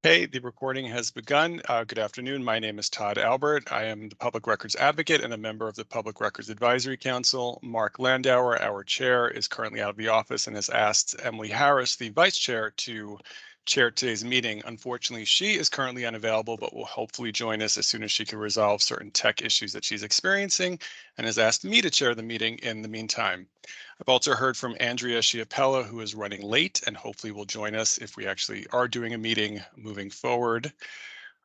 Hey, the recording has begun. Good afternoon. My name is Todd Albert. I am the Public Records Advocate and a member of the Public Records Advisory Council. Mark Landauer, our chair, is currently out of the office and has asked Emily Harris, the vice chair, to chair today's meeting. Unfortunately, she is currently unavailable, but will hopefully join us as soon as she can resolve certain tech issues that she's experiencing, and has asked me to chair the meeting in the meantime. I've also heard from Andrea Schiapella, who is running late and hopefully will join us if we actually are doing a meeting moving forward.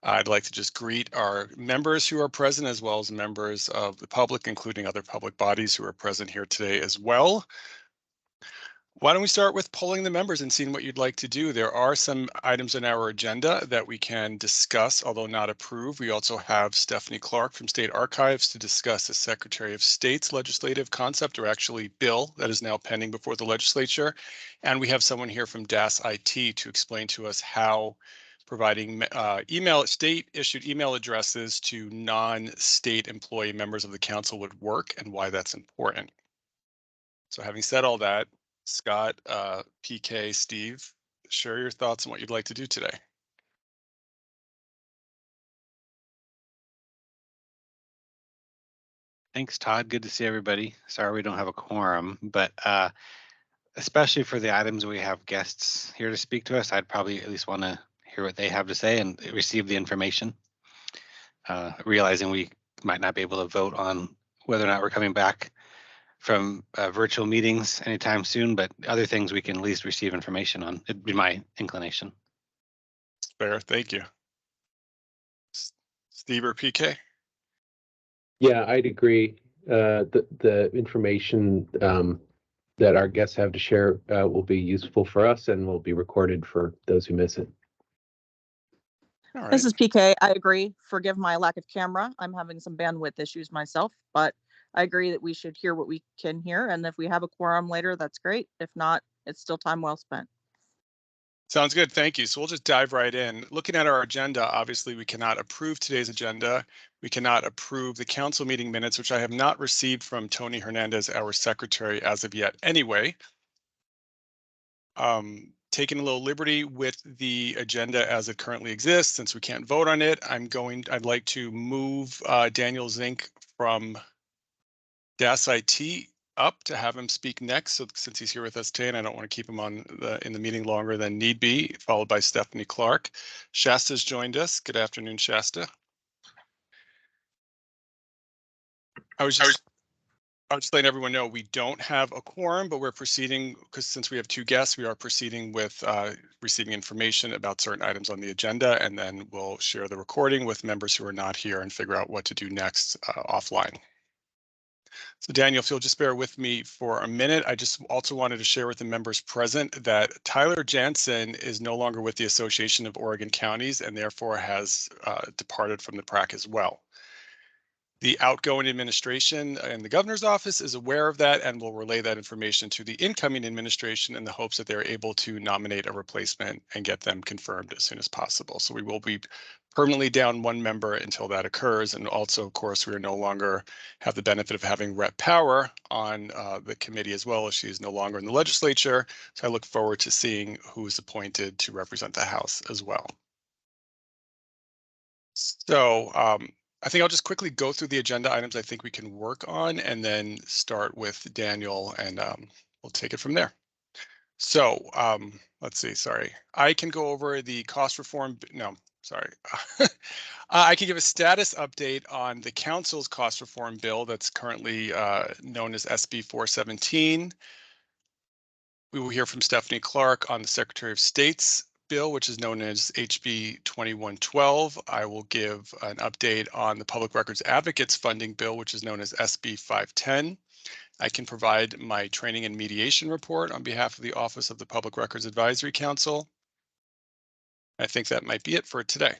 I'd like to just greet our members who are present, as well as members of the public, including other public bodies who are present here today as well. Why don't we start with polling the members and seeing what you'd like to do? There are some items in our agenda that we can discuss, although not approve. We also have Stephanie Clark from State Archives to discuss the Secretary of State's legislative concept, or actually bill, that is now pending before the legislature. And we have someone here from DAS IT to explain to us how providing state-issued email addresses to non-state employee members of the council would work and why that's important. So having said all that, Scott, PK, Steve, share your thoughts on what you'd like to do today. Thanks, Todd. Good to see everybody. Sorry we don't have a quorum, but especially for the items we have guests here to speak to us, I'd probably at least want to hear what they have to say and receive the information. Realizing we might not be able to vote on whether or not we're coming back from virtual meetings anytime soon, but other things we can at least receive information on. It'd be my inclination. Fair, thank you. Steve or PK? Yeah, I'd agree. The information that our guests have to share will be useful for us and will be recorded for those who miss it. All right. This is PK. I agree. Forgive my lack of camera. I'm having some bandwidth issues myself, but I agree that we should hear what we can hear. And if we have a quorum later, that's great. If not, it's still time well spent. Sounds good. Thank you. So we'll just dive right in. Looking at our agenda, obviously we cannot approve today's agenda. We cannot approve the council meeting minutes, which I have not received from Tony Hernandez, our secretary, as of yet anyway. Taking a little liberty with the agenda as it currently exists, since we can't vote on it, I'd like to move Daniel Zink from DAS IT up to have him speak next. So since he's here with us today, and I don't want to keep him in the meeting longer than need be, followed by Stephanie Clark. Shasta's joined us. Good afternoon, Shasta. I was just letting everyone know we don't have a quorum, but we're proceeding because since we have two guests, we are proceeding with receiving information about certain items on the agenda, and then we'll share the recording with members who are not here and figure out what to do next offline. So Daniel, if you'll just bear with me for a minute, I just also wanted to share with the members present that Tyler Jansen is no longer with the Association of Oregon Counties and therefore has departed from the PRAC as well. The outgoing administration and the governor's office is aware of that and will relay that information to the incoming administration in the hopes that they're able to nominate a replacement and get them confirmed as soon as possible. So we will be permanently down one member until that occurs. And also, of course, we are no longer have the benefit of having Rep. Power on the committee as well, as she is no longer in the legislature. So I look forward to seeing who is appointed to represent the House as well. So I think I'll just quickly go through the agenda items I think we can work on and then start with Daniel and we'll take it from there. So let's see, sorry. I can go over the cost reform, no, sorry. I can give a status update on the council's cost reform bill that's currently known as SB 417. We will hear from Stephanie Clark on the Secretary of State's bill, which is known as HB 2112. I will give an update on the Public Records Advocates Funding Bill, which is known as SB 510. I can provide my training and mediation report on behalf of the Office of the Public Records Advisory Council. I think that might be it for today.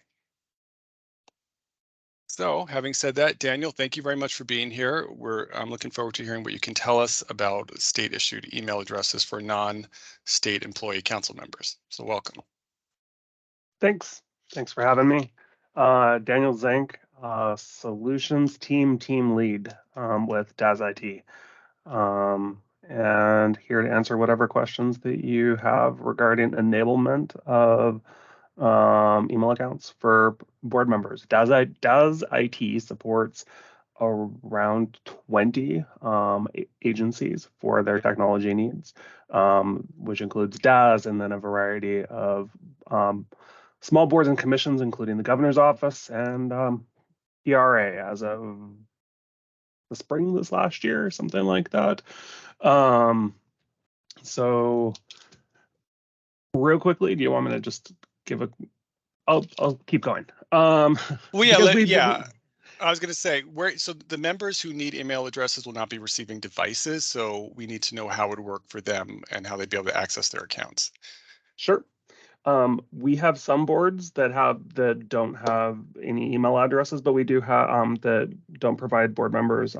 So having said that, Daniel, thank you very much for being here. I'm looking forward to hearing what you can tell us about state issued email addresses for non-state employee council members. So welcome. Thanks for having me. Daniel Zink, Solutions Team Lead with DAS IT. And here to answer whatever questions that you have regarding enablement of email accounts for board members. DAS IT supports around 20 agencies for their technology needs, which includes DAS and then a variety of small boards and commissions, including the governor's office and PRA as of the spring this last year, something like that. So real quickly, do you want me to just give a, I'll keep going. Well, yeah, because I was going to say, so the members who need email addresses will not be receiving devices, so we need to know how it would work for them and how they'd be able to access their accounts. Sure. We have some boards that don't have any email addresses, but we do have that don't provide board members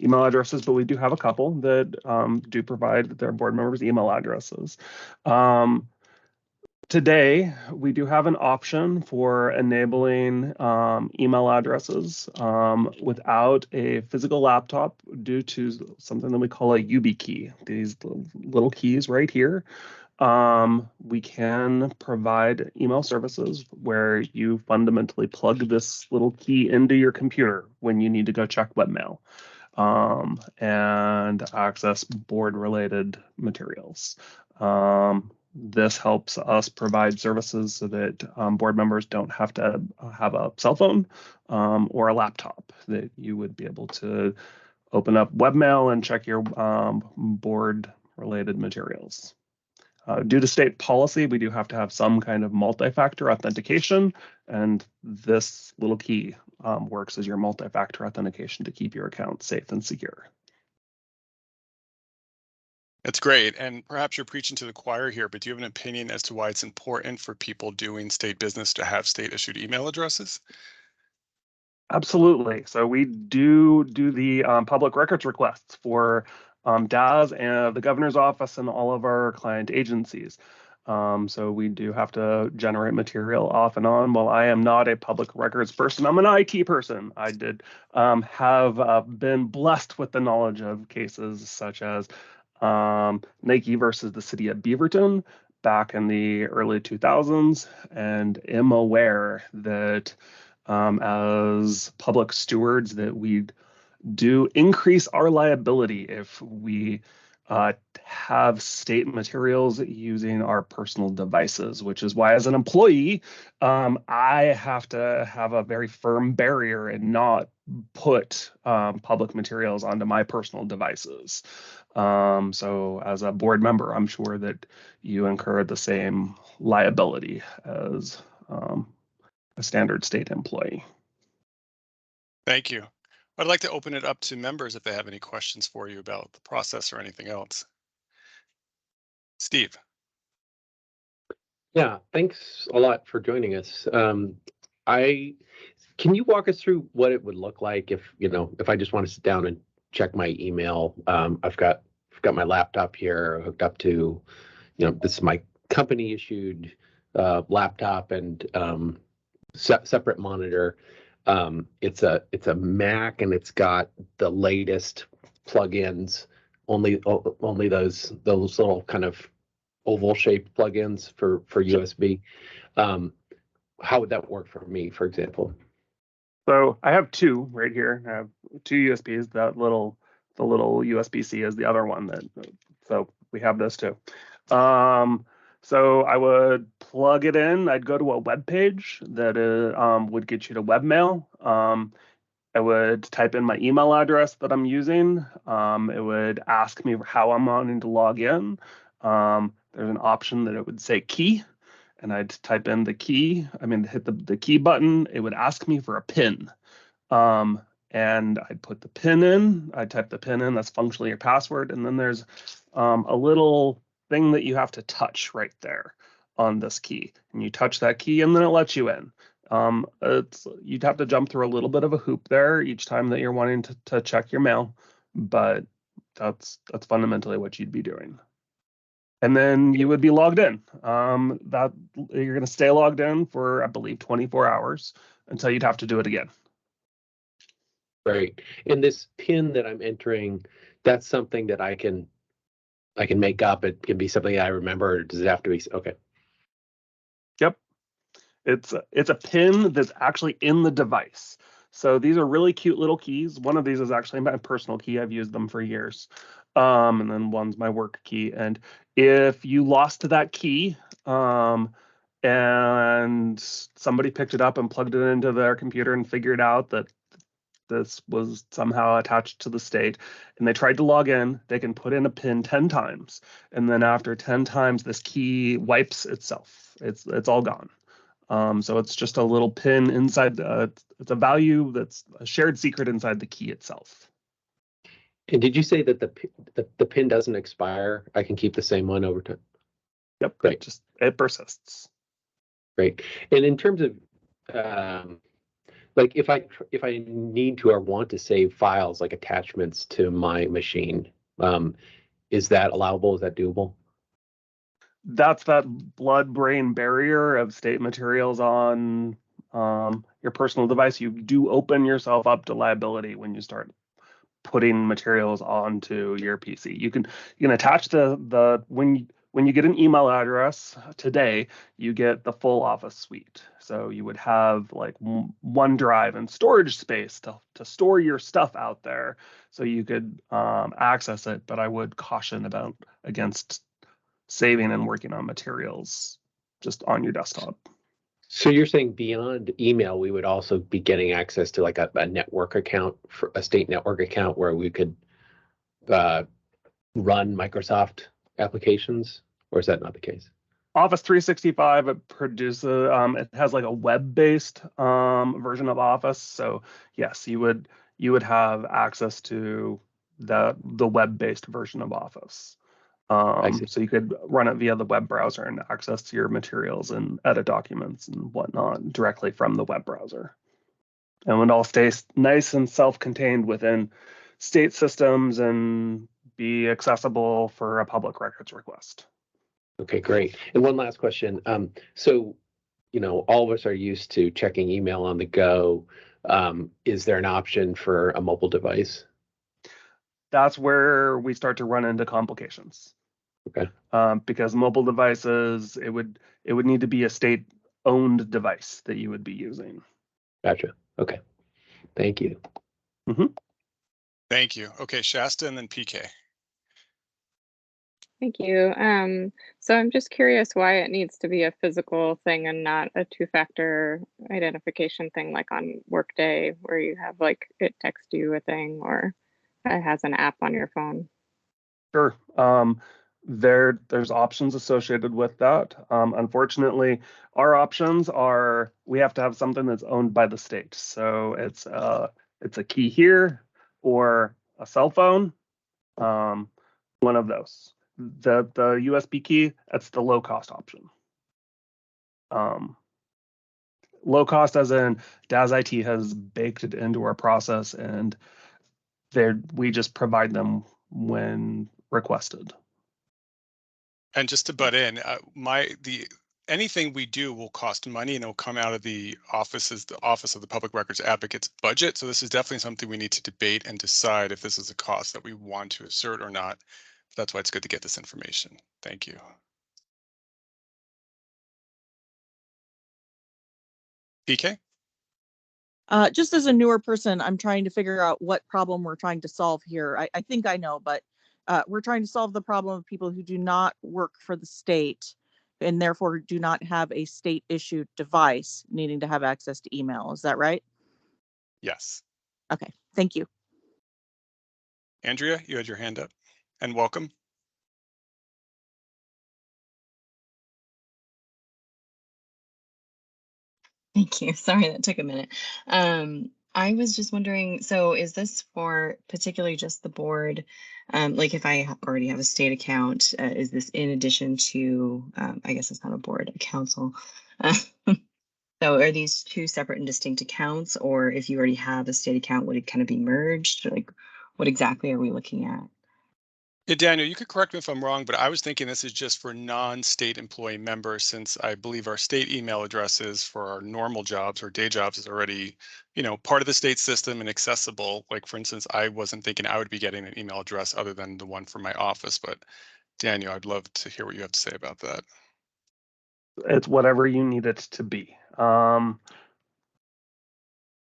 email addresses, but we do have a couple that do provide their board members email addresses. Today, we do have an option for enabling email addresses without a physical laptop due to something that we call a YubiKey. These little keys right here. We can provide email services where you fundamentally plug this little key into your computer when you need to go check webmail and access board-related materials. This helps us provide services so that board members don't have to have a cell phone or a laptop, that you would be able to open up webmail and check your board-related materials. Due to state policy, we do have to have some kind of multi-factor authentication, and this little key works as your multi-factor authentication to keep your account safe and secure. That's great. And perhaps you're preaching to the choir here, but do you have an opinion as to why it's important for people doing state business to have state issued email addresses? Absolutely. So we do the public records requests for DAS and the governor's office and all of our client agencies. So we do have to generate material off and on. While I am not a public records person, I'm an IT person. I did have been blessed with the knowledge of cases such as Nike versus the city of Beaverton back in the early 2000s, and am aware that as public stewards that we do increase our liability if we have state materials using our personal devices, which is why as an employee, I have to have a very firm barrier and not put public materials onto my personal devices. So as a board member, I'm sure that you incur the same liability as a standard state employee. Thank you. I'd like to open it up to members if they have any questions for you about the process or anything else. Steve. Yeah, thanks a lot for joining us. Can you walk us through what it would look like if I just want to sit down and check my email? I've got my laptop here hooked up to, this is my company issued laptop and separate monitor. It's a Mac and it's got the latest plugins. Only those little kind of oval shaped plugins for USB. How would that work for me, for example? So I have two right here. I have two USBs. The little USB-C is the other one so we have this too. So I would plug it in. I'd go to a web page that would get you to webmail. I would type in my email address that I'm using. It would ask me how I'm wanting to log in. There's an option that it would say key, and I'd type in the key. Hit the key button. It would ask me for a PIN. And I'd put the PIN in. I'd type the PIN in. That's functionally your password. And then there's a little thing that you have to touch right there on this key, and you touch that key and then it lets you in. You'd have to jump through a little bit of a hoop there each time that you're wanting to check your mail, but that's fundamentally what you'd be doing. And then you would be logged in. That you're going to stay logged in for, I believe, 24 hours until you'd have to do it again. Right. And this PIN that I'm entering, that's something that I can make up. It can be something I remember. Or does it have to be? Okay. Yep. It's a pin that's actually in the device. So these are really cute little keys. One of these is actually my personal key. I've used them for years. And then one's my work key. And if you lost that key, and somebody picked it up and plugged it into their computer and figured out that this was somehow attached to the state, and they tried to log in, they can put in a pin 10 times. And then after 10 times, this key wipes itself. It's all gone. So it's just a little pin inside. It's a value that's a shared secret inside the key itself. And did you say that the pin doesn't expire? I can keep the same one over time. Yep, Great. It persists. Great. And in terms of like if I need to or want to save files like attachments to my machine, is that allowable? Is that doable? That's that blood-brain barrier of state materials on your personal device. You do open yourself up to liability when you start putting materials onto your PC. You can attach the when you get an email address today, you get the full Office suite. So you would have like OneDrive and storage space to store your stuff out there, so you could access it. But I would caution against saving and working on materials just on your desktop. So you're saying beyond email, we would also be getting access to like a network account, for a state network account, where we could run Microsoft applications, or is that not the case? Office 365, it produces, it has like a web-based version of Office. So yes, you would have access to the web-based version of Office. So you could run it via the web browser and access your materials and edit documents and whatnot directly from the web browser. And it all stays nice and self-contained within state systems and be accessible for a public records request. Okay, great. And one last question. So, all of us are used to checking email on the go. Is there an option for a mobile device? That's where we start to run into complications. Okay. Because mobile devices, it would need to be a state-owned device that you would be using. Gotcha. Okay. Thank you. Mm-hmm. Thank you. Okay, Shasta and then PK. Thank you. So I'm just curious why it needs to be a physical thing and not a two-factor identification thing like on Workday, where you have like it texts you a thing or it has an app on your phone. Sure. There's options associated with that. Unfortunately, our options are we have to have something that's owned by the state. So it's a key here or a cell phone, one of those. The USB key, that's the low cost option. Low cost as in DAS IT has baked it into our process, and we just provide them when requested. And just to butt in, anything we do will cost money, and it'll come out of the Office of the Public Records Advocate's budget. So this is definitely something we need to debate and decide if this is a cost that we want to assert or not. That's why it's good to get this information. Thank you. PK? Just as a newer person, I'm trying to figure out what problem we're trying to solve here. I think I know, but we're trying to solve the problem of people who do not work for the state and therefore do not have a state issued device needing to have access to email. Is that right? Yes. Okay, thank you. Andrea, you had your hand up, and welcome. Thank you. Sorry, that took a minute. I was just wondering, so is this for particularly just the board? Like if I already have a state account, is this in addition to, I guess it's not a board, a council. So are these two separate and distinct accounts, or if you already have a state account, would it kind of be merged? Like what exactly are we looking at? Yeah, Daniel, you could correct me if I'm wrong, but I was thinking this is just for non-state employee members, since I believe our state email addresses for our normal jobs or day jobs is already, part of the state system and accessible. Like, for instance, I wasn't thinking I would be getting an email address other than the one from my office, but Daniel, I'd love to hear what you have to say about that. it's whatever you need it to be.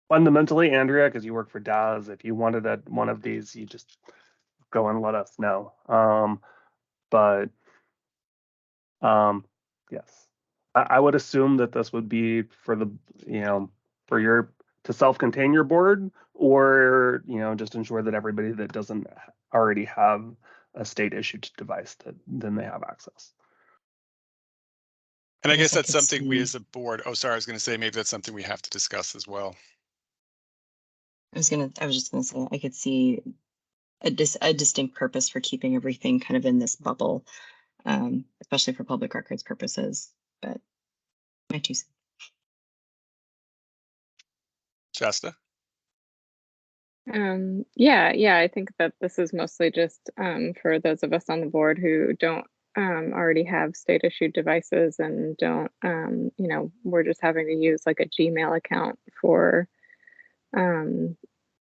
Fundamentally, Andrea, because you work for DAS, if you wanted one of these, you just go and let us know. But yes, I would assume that this would be for the, for your, to self-contain your board, or, just ensure that everybody that doesn't already have a state issued device, that then they have access. And I I guess guess I that's could something we see- as a board, oh, sorry, I was going to say maybe that's something we have to discuss as well. I was just gonna say, I could see a distinct purpose for keeping everything kind of in this bubble, especially for public records purposes, but my 2 cents. Shasta? Yeah, I think that this is mostly just for those of us on the board who don't already have state issued devices and don't, we're just having to use like a Gmail account for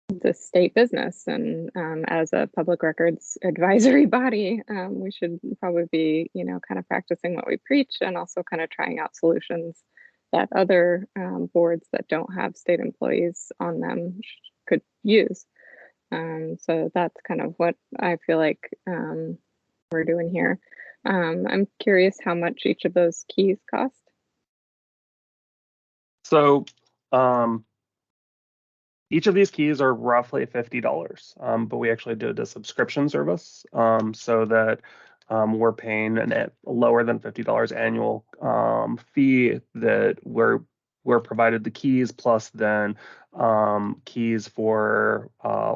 the state business. And as a public records advisory body, we should probably be, kind of practicing what we preach, and also kind of trying out solutions that other boards that don't have state employees on them could use. So that's kind of what I feel like we're doing here. I'm curious how much each of those keys cost. So each of these keys are roughly $50, but we actually did a subscription service, so that we're paying a lower than $50 annual fee, that we're provided the keys, plus then keys for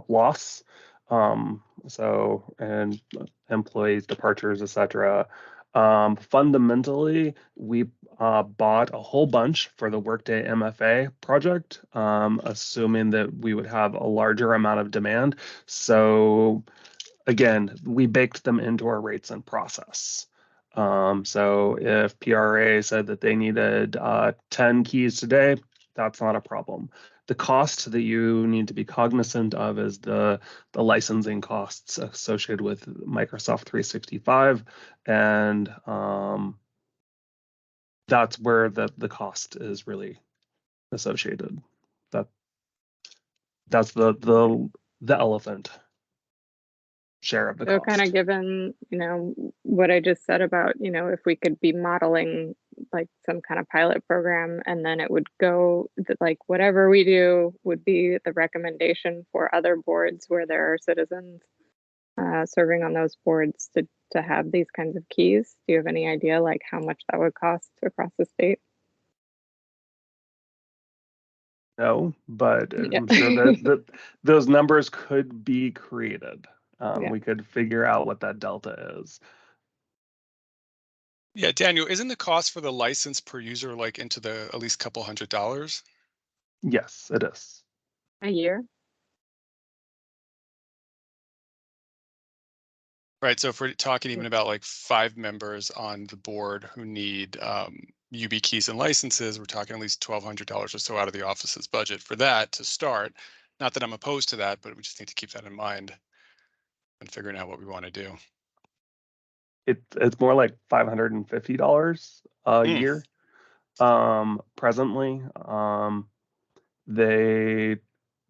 loss, and employees departures, etc. Fundamentally, we bought a whole bunch for the Workday MFA project, assuming that we would have a larger amount of demand. So again, we baked them into our rates and process. So if PRA said that they needed 10 keys today, that's not a problem. The cost that you need to be cognizant of is the licensing costs associated with Microsoft 365, and that's where the cost is really associated. That's the elephant share of the So cost. kind of given, what I just said about, if we could be modeling like some kind of pilot program, and then it would go like whatever we do would be the recommendation for other boards where there are citizens serving on those boards to have these kinds of keys. Do you have any idea like how much that would cost across the state? No, but Yeah. I'm sure that those numbers could be created. Yeah. We could figure out what that delta is. Yeah, Daniel, isn't the cost for the license per user like into the at least couple $100s? Yes, it is. A year? Right. So if we're talking even about like 5 members on the board who need UB keys and licenses, we're talking at least $1,200 or so out of the office's budget for that to start. Not that I'm opposed to that, but we just need to keep that in mind and figuring out what we want to do. It's more like $550 a year. Presently, the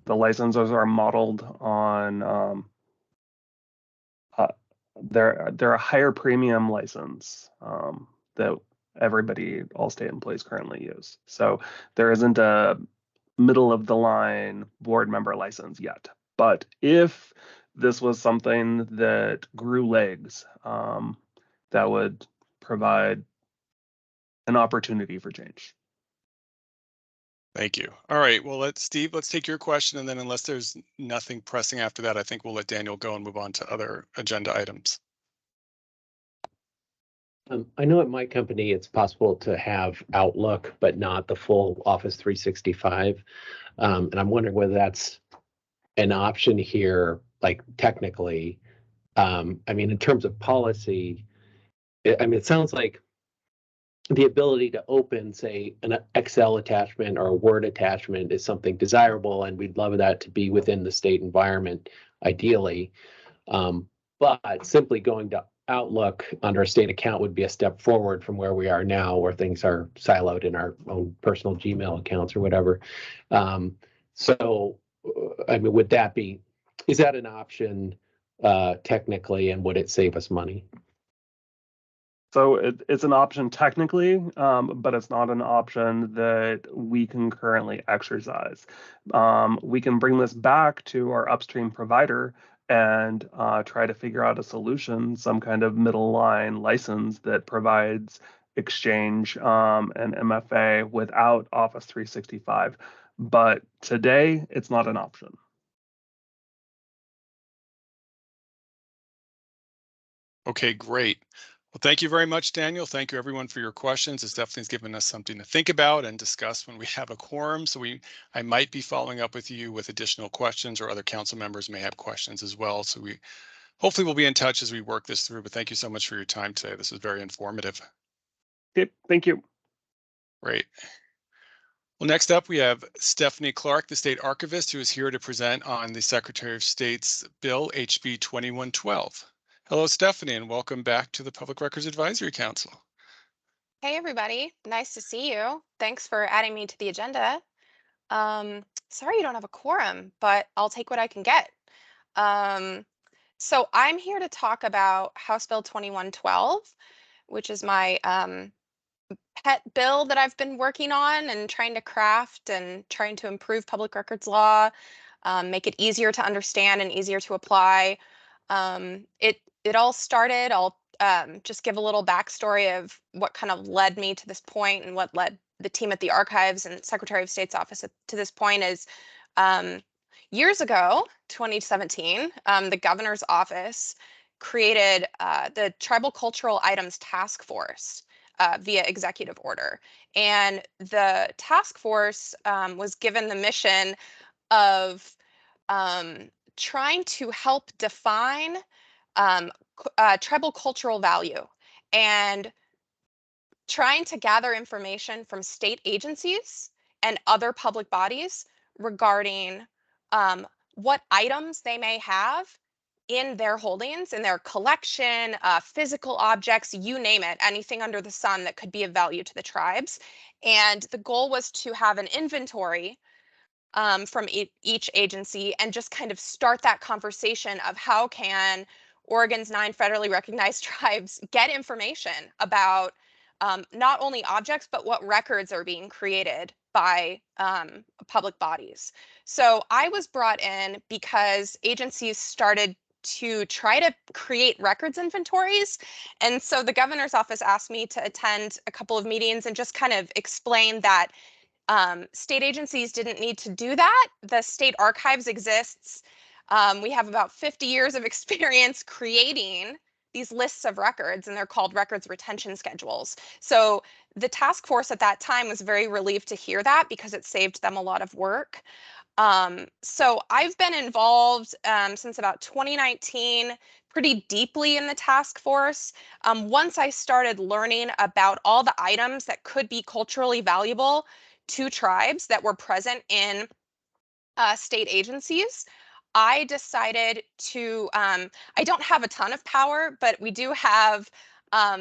licenses are modeled on they're a higher premium license that all state employees currently use. So there isn't a middle of the line board member license yet. But if this was something that grew legs, that would provide an opportunity for change. Thank you. All right. Well, Steve, let's take your question. And then unless there's nothing pressing after that, I think we'll let Daniel go and move on to other agenda items. I know at my company, it's possible to have Outlook, but not the full Office 365. And I'm wondering whether that's an option here, like technically. I mean, in terms of policy, it sounds like the ability to open, say, an Excel attachment or a Word attachment is something desirable, and we'd love that to be within the state environment, ideally. But simply going to outlook under a state account would be a step forward from where we are now, where things are siloed in our own personal Gmail accounts or whatever. So, I mean, would that be, is that an option technically, and would it save us money? So it's an option technically, but it's not an option that we can currently exercise. We can bring this back to our upstream provider and try to figure out a solution, some kind of middle line license that provides Exchange and MFA without Office 365. But today, it's not an option. Okay, great. Well, thank you very much, Daniel. Thank you, everyone, for your questions. It's definitely given us something to think about and discuss when we have a quorum. So I might be following up with you with additional questions, or other council members may have questions as well. So hopefully we'll be in touch as we work this through. But thank you so much for your time today. This was very informative. Okay, thank you. Great. Well, next up, we have Stephanie Clark, the state archivist, who is here to present on the Secretary of State's bill, HB 2112. Hello, Stephanie, and welcome back to the Public Records Advisory Council. Hey, everybody. Nice to see you. Thanks for adding me to the agenda. Sorry you don't have a quorum, but I'll take what I can get. So I'm here to talk about House Bill 2112, which is my pet bill that I've been working on and trying to craft and trying to improve public records law, make it easier to understand and easier to apply. It all started, I'll just give a little backstory of what kind of led me to this point and what led the team at the Archives and Secretary of State's office to this point is years ago, 2017, the governor's office created the Tribal Cultural Items Task Force via executive order. And the task force was given the mission of trying to help define tribal cultural value and trying to gather information from state agencies and other public bodies regarding what items they may have in their holdings, in their collection, physical objects, you name it, anything under the sun that could be of value to the tribes. And the goal was to have an inventory from each agency and just kind of start that conversation of how can Oregon's 9 federally recognized tribes get information about not only objects, but what records are being created by public bodies. So I was brought in because agencies started to try to create records inventories. And so the governor's office asked me to attend a couple of meetings and just kind of explain that state agencies didn't need to do that. The state archives exists. We have about 50 years of experience creating these lists of records, and they're called records retention schedules. So the task force at that time was very relieved to hear that because it saved them a lot of work. So I've been involved since about 2019, pretty deeply in the task force. Once I started learning about all the items that could be culturally valuable to tribes that were present in state agencies, I decided to, I don't have a ton of power, but we do have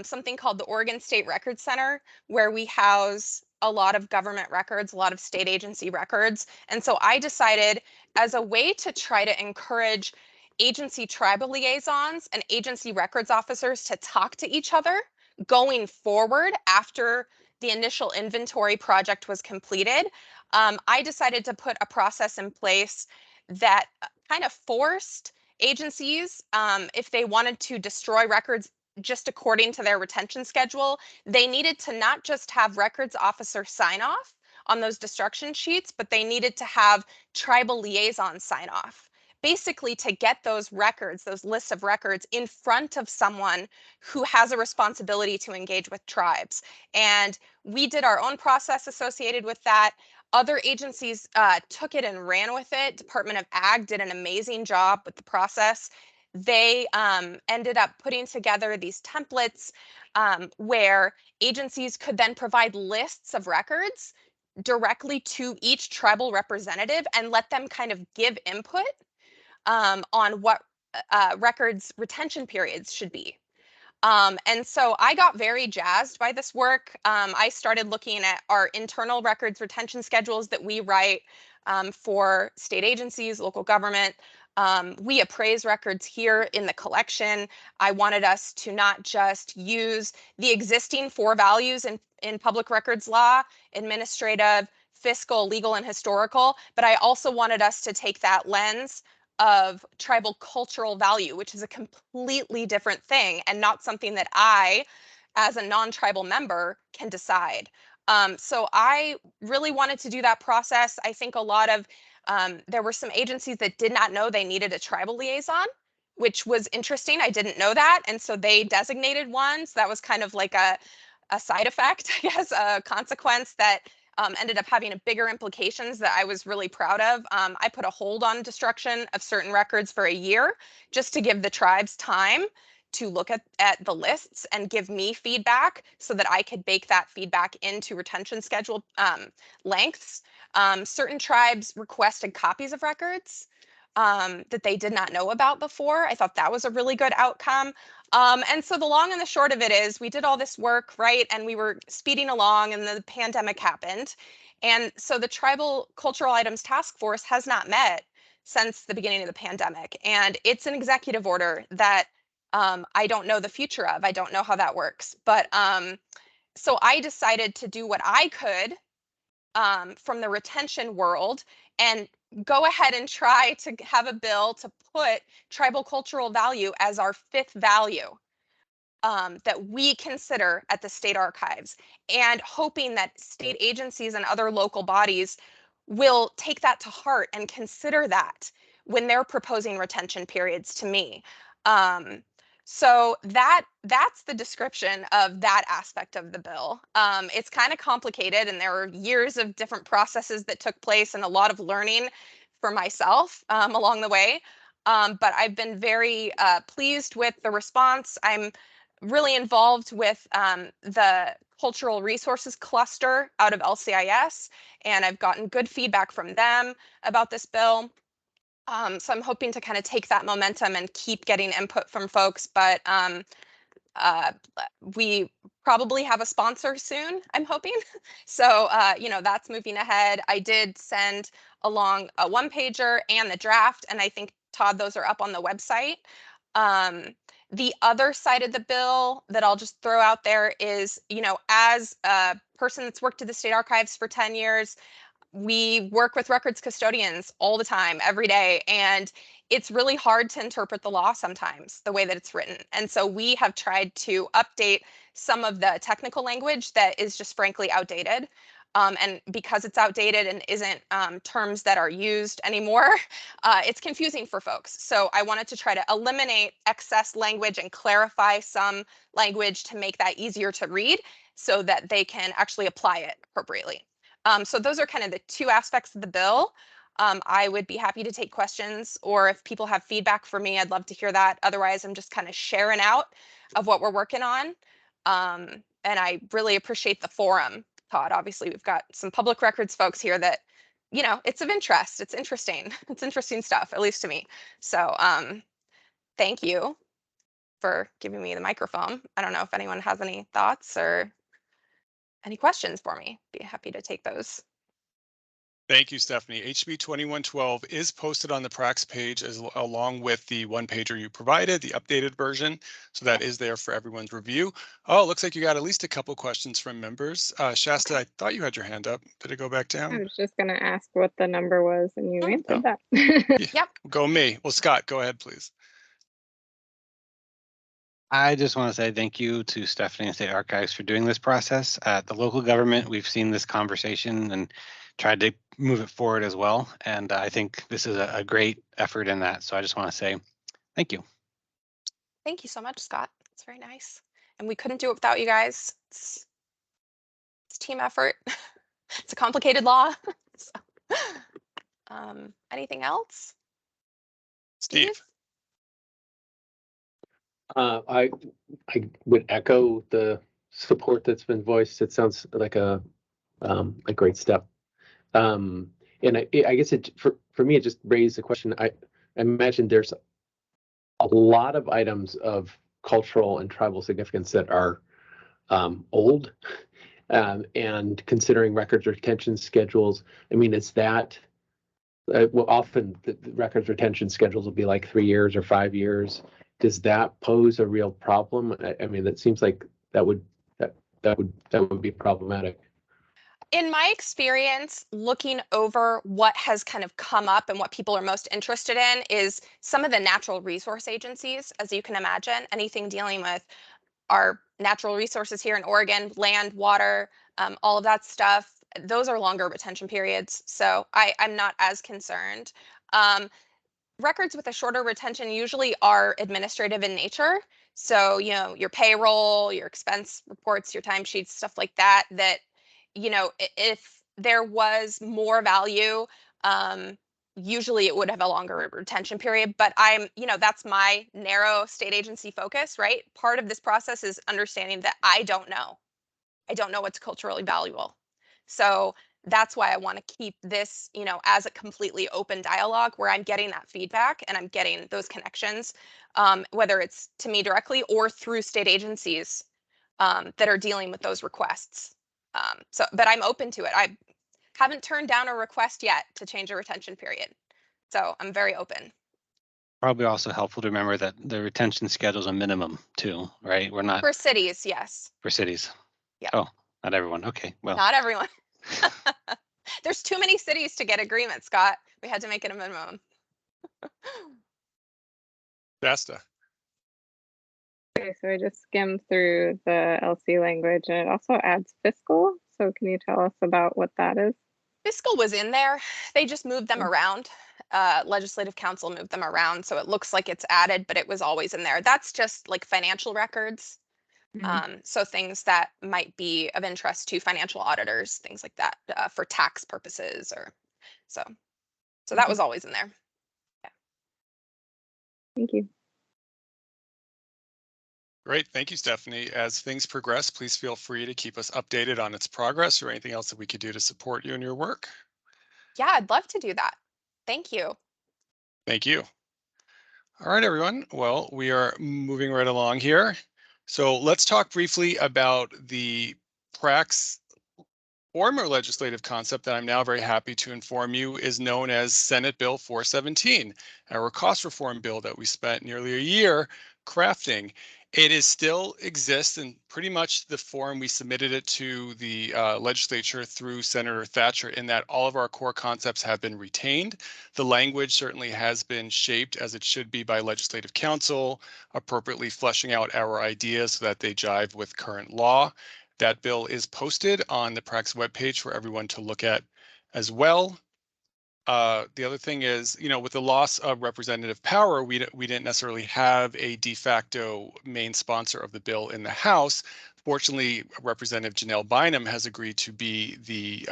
something called the Oregon State Records Center, where we house a lot of government records, a lot of state agency records. And so I decided, as a way to try to encourage agency tribal liaisons and agency records officers to talk to each other going forward after the initial inventory project was completed, I decided to put a process in place that kind of forced agencies, if they wanted to destroy records just according to their retention schedule, they needed to not just have records officer sign off on those destruction sheets, but they needed to have tribal liaison sign off, basically to get those records, those lists of records, in front of someone who has a responsibility to engage with tribes. And we did our own process associated with that. Other agencies took it and ran with it. Department of Ag did an amazing job with the process. They ended up putting together these templates where agencies could then provide lists of records directly to each tribal representative and let them kind of give input on what records retention periods should be. And so I got very jazzed by this work. I started looking at our internal records retention schedules that we write for state agencies, local government. We appraise records here in the collection. I wanted us to not just use the existing 4 values in public records law, administrative, fiscal, legal, and historical, but I also wanted us to take that lens of tribal cultural value, which is a completely different thing and not something that I, as a non-tribal member, can decide. So I really wanted to do that process. I think a lot of, there were some agencies that did not know they needed a tribal liaison, which was interesting. I didn't know that. And so they designated one. So that was kind of like a side effect, I guess, a consequence that ended up having a bigger implications that I was really proud of. I put a hold on destruction of certain records for a year just to give the tribes time to look at the lists and give me feedback so that I could bake that feedback into retention schedule lengths. Certain tribes requested copies of records that they did not know about before. I thought that was a really good outcome. And so the long and the short of it is we did all this work, right? And we were speeding along and the pandemic happened. And so the Tribal Cultural Items Task Force has not met since the beginning of the pandemic. And it's an executive order that I don't know the future of. I don't know how that works. But so I decided to do what I could from the retention world and go ahead and try to have a bill to put tribal cultural value as our 5th value that we consider at the state archives, and hoping that state agencies and other local bodies will take that to heart and consider that when they're proposing retention periods to me. So that's the description of that aspect of the bill. It's kind of complicated, and there were years of different processes that took place and a lot of learning for myself along the way. But I've been very pleased with the response. I'm really involved with the Cultural Resources Cluster out of LCIS, and I've gotten good feedback from them about this bill. So I'm hoping to kind of take that momentum and keep getting input from folks, but we probably have a sponsor soon, I'm hoping. So, that's moving ahead. I did send along a 1-pager and the draft, and I think, Todd, those are up on the website. The other side of the bill that I'll just throw out there is, as a person that's worked at the state archives for 10 years, we work with records custodians all the time, every day, and it's really hard to interpret the law sometimes, the way that it's written. And so we have tried to update some of the technical language that is just frankly outdated. And because it's outdated and isn't terms that are used anymore, it's confusing for folks. So I wanted to try to eliminate excess language and clarify some language to make that easier to read so that they can actually apply it appropriately. So those are kind of the 2 aspects of the bill. I would be happy to take questions, or if people have feedback for me, I'd love to hear that. Otherwise, I'm just kind of sharing out of what we're working on. And I really appreciate the forum, Todd. Obviously, we've got some public records folks here that, it's of interest. It's interesting. It's interesting stuff, at least to me. So thank you for giving me the microphone. I don't know if anyone has any thoughts or any questions for me. Be happy to take those. Thank you, Stephanie. HB 2112 is posted on the PRAC's page along with the 1-pager you provided, the updated version. So that is there for everyone's review. Oh, it looks like you got at least a couple questions from members. Shasta, I thought you had your hand up. Did it go back down? I was just going to ask what the number was, and you answered that. Yep. Go me. Well, Scott, go ahead, please. I just want to say thank you to Stephanie and State Archives for doing this process. At the local government, we've seen this conversation and tried to move it forward as well. And I think this is a great effort in that. So I just want to say thank you. Thank you so much, Scott. It's very nice. And we couldn't do it without you guys. It's team effort. It's a complicated law. So, anything else? Steve? I would echo the support that's been voiced. It sounds like a great step. And I guess for me, it just raised the question. I imagine there's a lot of items of cultural and tribal significance that are old, and considering records retention schedules. I mean, is that well, often the records retention schedules will be like 3 years or 5 years. Does that pose a real problem? I mean, that seems like that would be problematic. In my experience, looking over what has kind of come up and what people are most interested in is some of the natural resource agencies, as you can imagine, anything dealing with our natural resources here in Oregon, land, water, all of that stuff. Those are longer retention periods, so I'm not as concerned. Records with a shorter retention usually are administrative in nature. So, you know, your payroll, your expense reports, your timesheets, stuff like that, you know, if there was more value, usually it would have a longer retention period. But you know, that's my narrow state agency focus, right? Part of this process is understanding that I don't know. I don't know what's culturally valuable. So that's why I want to keep this, you know, as a completely open dialogue where I'm getting that feedback and I'm getting those connections, whether it's to me directly or through state agencies that are dealing with those requests. But I'm open to it. I haven't turned down a request yet to change a retention period. So I'm very open. Probably also helpful to remember that the retention schedule is a minimum too, right? We're not For cities, yes. for cities. Yeah. Oh, not everyone. Okay, well. Not everyone. There's too many cities to get agreement, Scott. We had to make it a minimum. Shasta. Okay, so I just skimmed through the LC language and it also adds fiscal. So can you tell us about what that is? Fiscal was in there. They just moved them around. Legislative Council moved them around. So it looks like it's added, but it was always in there. That's just like financial records. So things that might be of interest to financial auditors, things like that, for tax purposes or so. So that was always in there. Yeah. Thank you. Great. Thank you, Stephanie. As things progress, please feel free to keep us updated on its progress or anything else that we could do to support you in your work. Yeah, I'd love to do that. Thank you. Thank you. All right, everyone. Well, we are moving right along here. So let's talk briefly about the PRAC's former legislative concept that I'm now very happy to inform you is known as Senate Bill 417, our cost reform bill that we spent nearly a year crafting. It is still exists in pretty much the form we submitted it to the legislature through Senator Thatcher, in that all of our core concepts have been retained. The language certainly has been shaped as it should be by Legislative Council, appropriately fleshing out our ideas so that they jive with current law. That bill is posted on the PRAC's webpage for everyone to look at as well. The other thing is, you know, with the loss of representative power, we didn't necessarily have a de facto main sponsor of the bill in the House. Fortunately, Representative Janelle Bynum has agreed to be the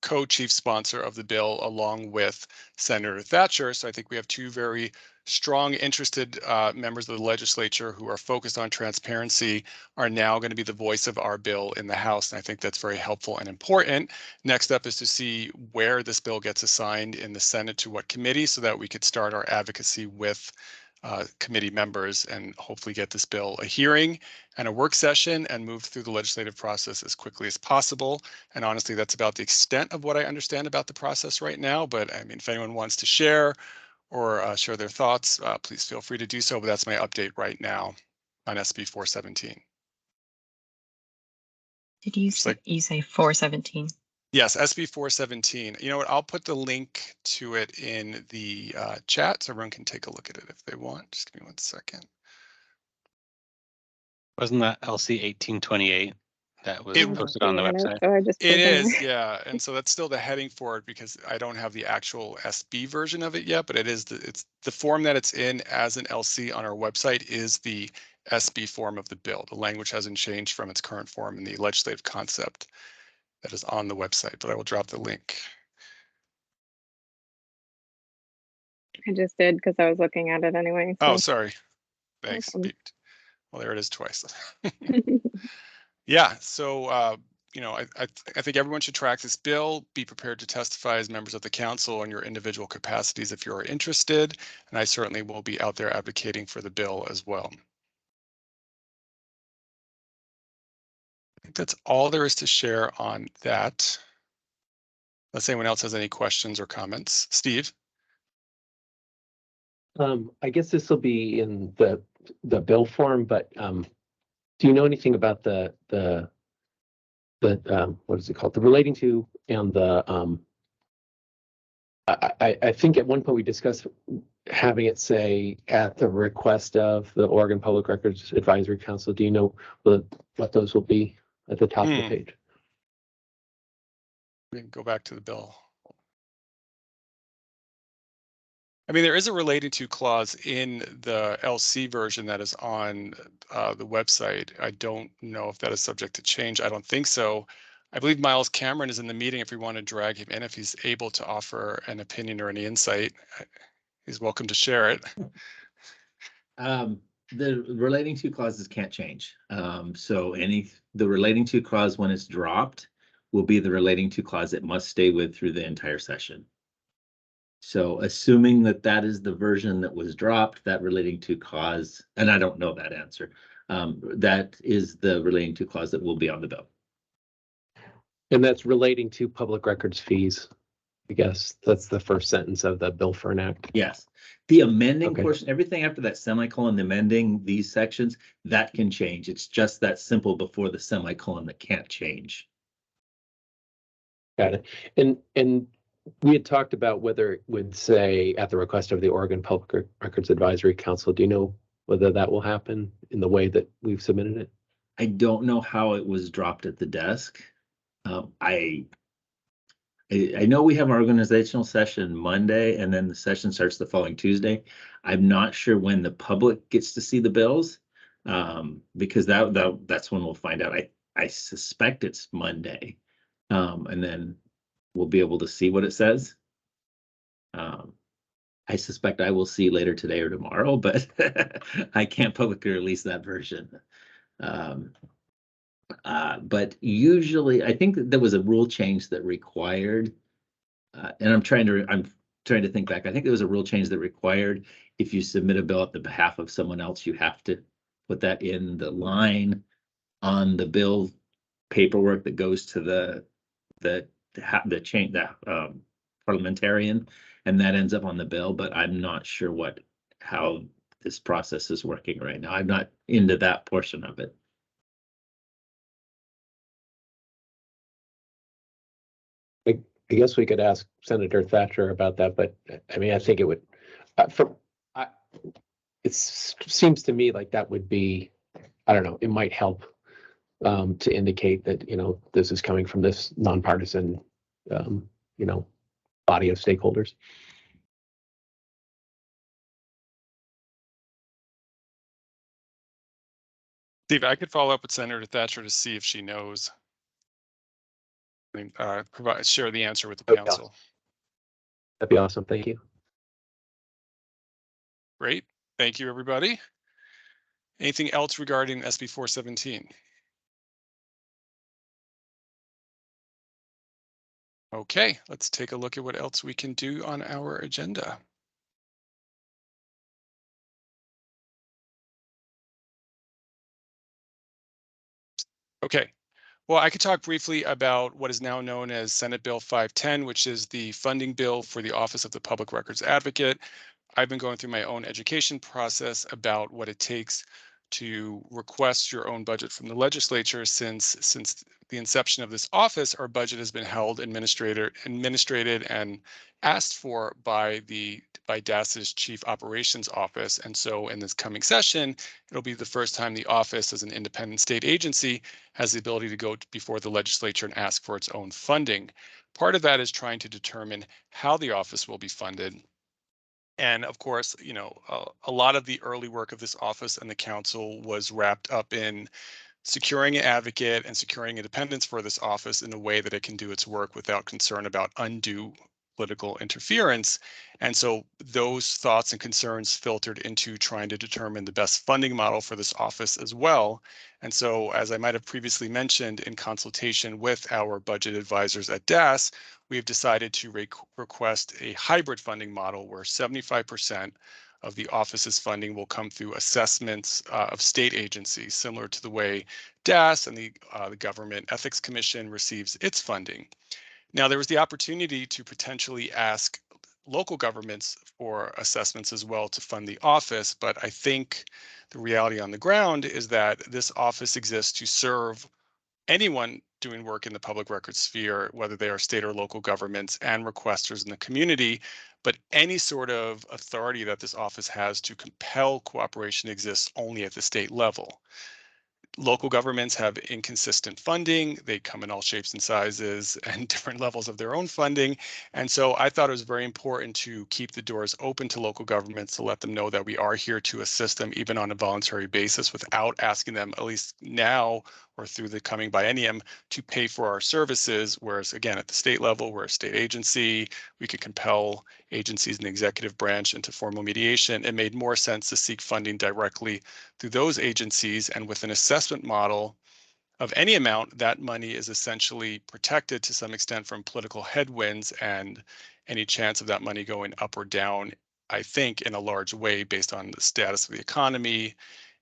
co-chief sponsor of the bill along with Senator Thatcher. So I think we have two very strong, interested members of the legislature who are focused on transparency are now going to be the voice of our bill in the House. And I think that's very helpful and important. Next up is to see where this bill gets assigned in the Senate to what committee so that we could start our advocacy with committee members and hopefully get this bill a hearing and a work session and move through the legislative process as quickly as possible. And honestly, that's about the extent of what I understand about the process right now. But I mean, if anyone wants to share or share their thoughts, please feel free to do so. But that's my update right now on SB 417. Did you say, you say 417? Yes, SB 417. You know what? I'll put the link to it in the chat so everyone can take a look at it if they want. Just give me 1 second. Wasn't that LC 1828 that was posted on the website? So I just it is, yeah. And so that's still the heading for it because I don't have the actual SB version of it yet, but it is it's the form that it's in as an LC on our website is the SB form of the bill. The language hasn't changed from its current form in the legislative concept that is on the website, but I will drop the link. I just did because I was looking at it anyway. So. Oh, sorry. Thanks. Well, there it is twice. Yeah, so you know, I think everyone should track this bill, be prepared to testify as members of the council in your individual capacities if you're interested, and I certainly will be out there advocating for the bill as well. think that's all there is to share on that. Unless anyone else has any questions or comments. Steve? I guess this will be in the bill form, but do you know anything about the what is it called? The relating to and the I think at one point we discussed having it say at the request of the Oregon Public Records Advisory Council. Do you know what those will be at the top of the page? We can go back to the bill. I mean, there is a relating to clause in the LC version that is on the website. I don't know if that is subject to change. I don't think so. I believe Miles Cameron is in the meeting if we want to drag him in, if he's able to offer an opinion or any insight. He's welcome to share it. The relating to clauses can't change. So the relating to clause when it's dropped will be the relating to clause it must stay with through the entire session. So assuming that that is the version that was dropped, that relating to clause, and I don't know that answer, that is the relating to clause that will be on the bill. And that's relating to public records fees. I guess that's the first sentence of the bill for an act. Yes. The amending portion, everything after that semicolon, the amending these sections, that can change. It's just that simple before the semicolon that can't change. Got it. And we had talked about whether it would say at the request of the Oregon Public Records Advisory Council. Do you know whether that will happen in the way that we've submitted it? I don't know how it was dropped at the desk. I know we have our organizational session Monday, and then the session starts the following Tuesday. I'm not sure when the public gets to see the bills, because that's when we'll find out. I suspect it's Monday, and then we'll be able to see what it says. I suspect I will see later today or tomorrow, but I can't publicly release that version. But usually, I think that there was a rule change that required, and I'm trying to think back. I think there was a rule change that required if you submit a bill on the behalf of someone else, you have to put that in the line on the bill paperwork that goes to the parliamentarian, and that ends up on the bill. But I'm not sure how this process is working right now. I'm not into that portion of it. I guess we could ask Senator Thatcher about that, but I mean, I think it would, it seems to me like that would be, I don't know, it might help to indicate that, you know, this is coming from this nonpartisan, you know, body of stakeholders. Steve, I could follow up with Senator Thatcher to see if she knows. Share the answer with the council. That'd be awesome. Thank you. Great. Thank you, everybody. Anything else regarding SB 417? Okay, let's take a look at what else we can do on our agenda. Okay. Well, I could talk briefly about what is now known as Senate Bill 510, which is the funding bill for the Office of the Public Records Advocate. I've been going through my own education process about what it takes to request your own budget from the legislature. Since the inception of this office, our budget has been held, administrated, and asked for by DAS's Chief Operations Office. And so in this coming session, it'll be the first time the office as an independent state agency has the ability to go before the legislature and ask for its own funding. Part of that is trying to determine how the office will be funded. And of course, you know, a lot of the early work of this office and the council was wrapped up in securing an advocate and securing independence for this office in a way that it can do its work without concern about undue political interference. And so those thoughts and concerns filtered into trying to determine the best funding model for this office as well. And so, as I might have previously mentioned, in consultation with our budget advisors at DAS, we have decided to request a hybrid funding model where 75% of the office's funding will come through assessments of state agencies, similar to the way DAS and the Government Ethics Commission receives its funding. Now, there was the opportunity to potentially ask local governments for assessments as well to fund the office, but I think the reality on the ground is that this office exists to serve anyone doing work in the public records sphere, whether they are state or local governments and requesters in the community, but any sort of authority that this office has to compel cooperation exists only at the state level. Local governments have inconsistent funding. They come in all shapes and sizes and different levels of their own funding. And so I thought it was very important to keep the doors open to local governments to let them know that we are here to assist them even on a voluntary basis without asking them, at least now or through the coming biennium, to pay for our services. Whereas again, at the state level, we're a state agency, we could compel agencies in the executive branch into formal mediation. It made more sense to seek funding directly through those agencies, and with an assessment model of any amount, that money is essentially protected to some extent from political headwinds and any chance of that money going up or down, I think, in a large way based on the status of the economy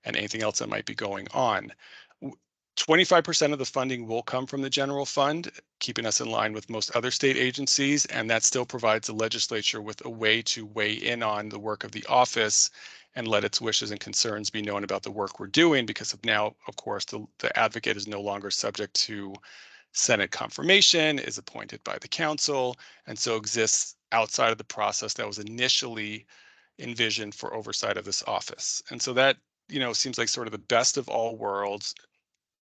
and anything else that might be going on. 25% of the funding will come from the general fund, keeping us in line with most other state agencies, and that still provides the legislature with a way to weigh in on the work of the office and let its wishes and concerns be known about the work we're doing, because of now, of course, the advocate is no longer subject to Senate confirmation, is appointed by the council, and so exists outside of the process that was initially envisioned for oversight of this office. And so that, seems like sort of the best of all worlds.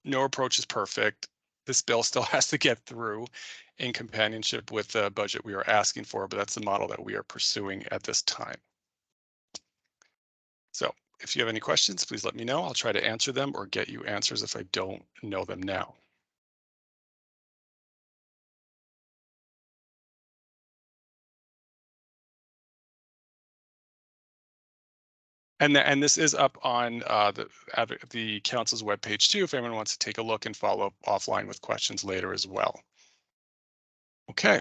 No approach is perfect. This bill still has to get through in companionship with the budget we are asking for, but that's the model that we are pursuing at this time. So if you have any questions, please let me know. I'll try to answer them or get you answers if I don't know them now. And this is up on the council's webpage too, if anyone wants to take a look and follow up offline with questions later as well. Okay.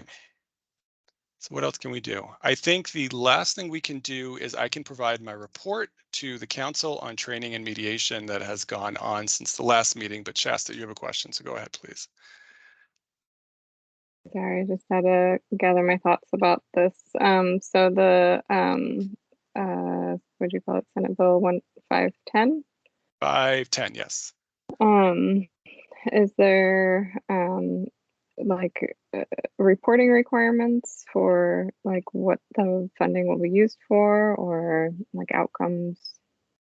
So what else can we do? I think the last thing we can do is I can provide my report to the council on training and mediation that has gone on since the last meeting, but Shasta, you have a question, so go ahead, please. Sorry, I just had to gather my thoughts about this. So the, what do you call it? Senate Bill 1510? 510, yes. Is there, like reporting requirements for like what the funding will be used for, or like outcomes?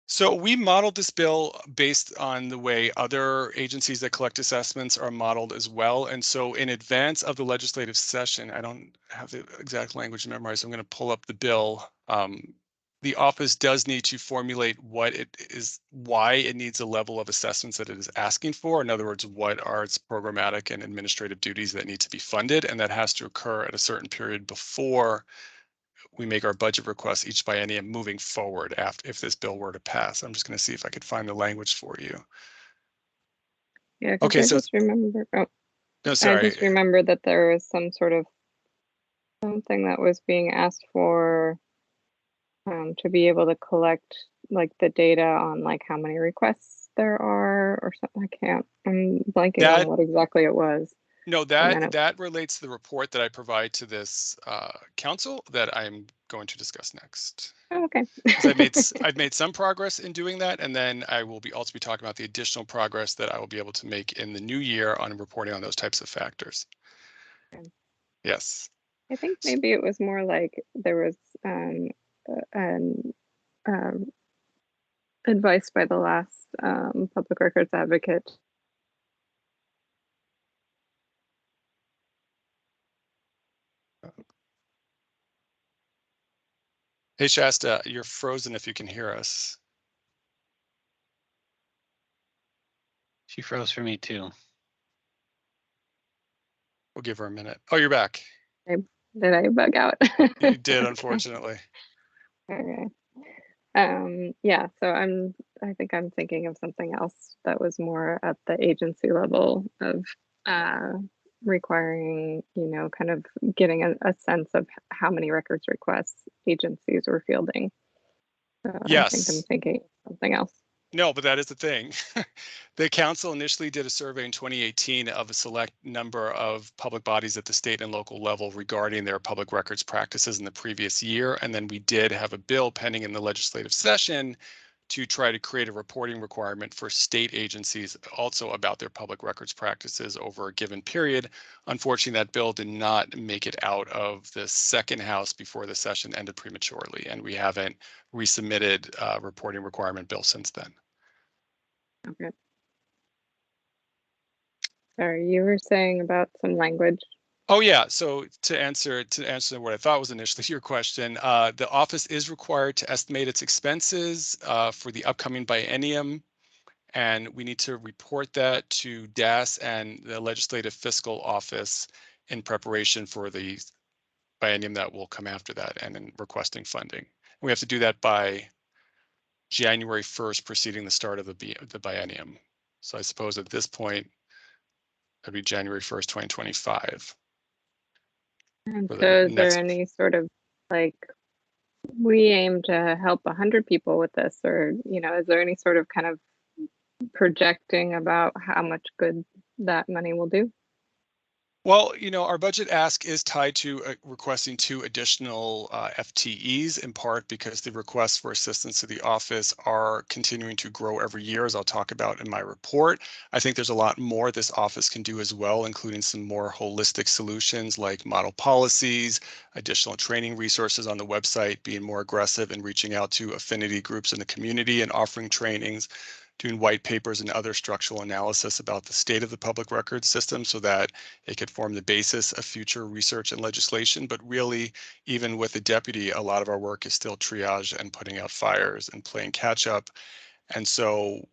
So we modeled this bill based on the way other agencies that collect assessments are modeled as well. And so in advance of the legislative session, I don't have the exact language memorized. I'm going to pull up the bill. The office does need to formulate what it is, why it needs a level of assessments that it is asking for. In other words, what are its programmatic and administrative duties that need to be funded, and that has to occur at a certain period before we make our budget requests each biennium moving forward after, if this bill were to pass. I'm just going to see if I could find the language for you. Yeah, okay, I just remember, no, sorry. I just remember that there was some sort of something that was being asked for to be able to collect like the data on like how many requests there are or something. I'm blanking on what exactly it was. No, that relates to the report that I provide to this council that I'm going to discuss next. Oh, okay. I've made some progress in doing that, and then I will also be talking about the additional progress that I will be able to make in the new year on reporting on those types of factors. Okay. Yes. I think maybe it was more like there was advice by the last public records advocate. Hey Shasta, you're frozen if you can hear us. She froze for me too. We'll give her a minute. Oh, you're back. Did I bug out? You did, unfortunately. Okay. Yeah, so I think I'm thinking of something else that was more at the agency level of requiring, kind of getting a sense of how many records requests agencies were fielding. So I think I'm Yes. thinking something else. No, but that is the thing. The council initially did a survey in 2018 of a select number of public bodies at the state and local level regarding their public records practices in the previous year. And then we did have a bill pending in the legislative session to try to create a reporting requirement for state agencies also about their public records practices over a given period. Unfortunately, that bill did not make it out of the second house before the session ended prematurely, and we haven't resubmitted a reporting requirement bill since then. Okay. Sorry, you were saying about some language. Oh yeah, so to answer what I thought was initially your question, the office is required to estimate its expenses for the upcoming biennium, and we need to report that to DAS and the Legislative Fiscal Office in preparation for the biennium that will come after that and in requesting funding. We have to do that by January 1st, preceding the start of the biennium. So I suppose at this point, that'd be January 1st, 2025. And so is there any sort of like, we aim to help 100 people with this, or, you know, is there any sort of kind of projecting about how much good that money will do? Well, you know, our budget ask is tied to requesting 2 additional FTEs, in part because the requests for assistance to the office are continuing to grow every year, as I'll talk about in my report. I think there's a lot more this office can do as well, including some more holistic solutions like model policies, additional training resources on the website, being more aggressive in reaching out to affinity groups in the community and offering trainings, doing white papers and other structural analysis about the state of the public records system so that it could form the basis of future research and legislation. But really, even with the deputy, a lot of our work is still triage and putting out fires and playing catch up. And so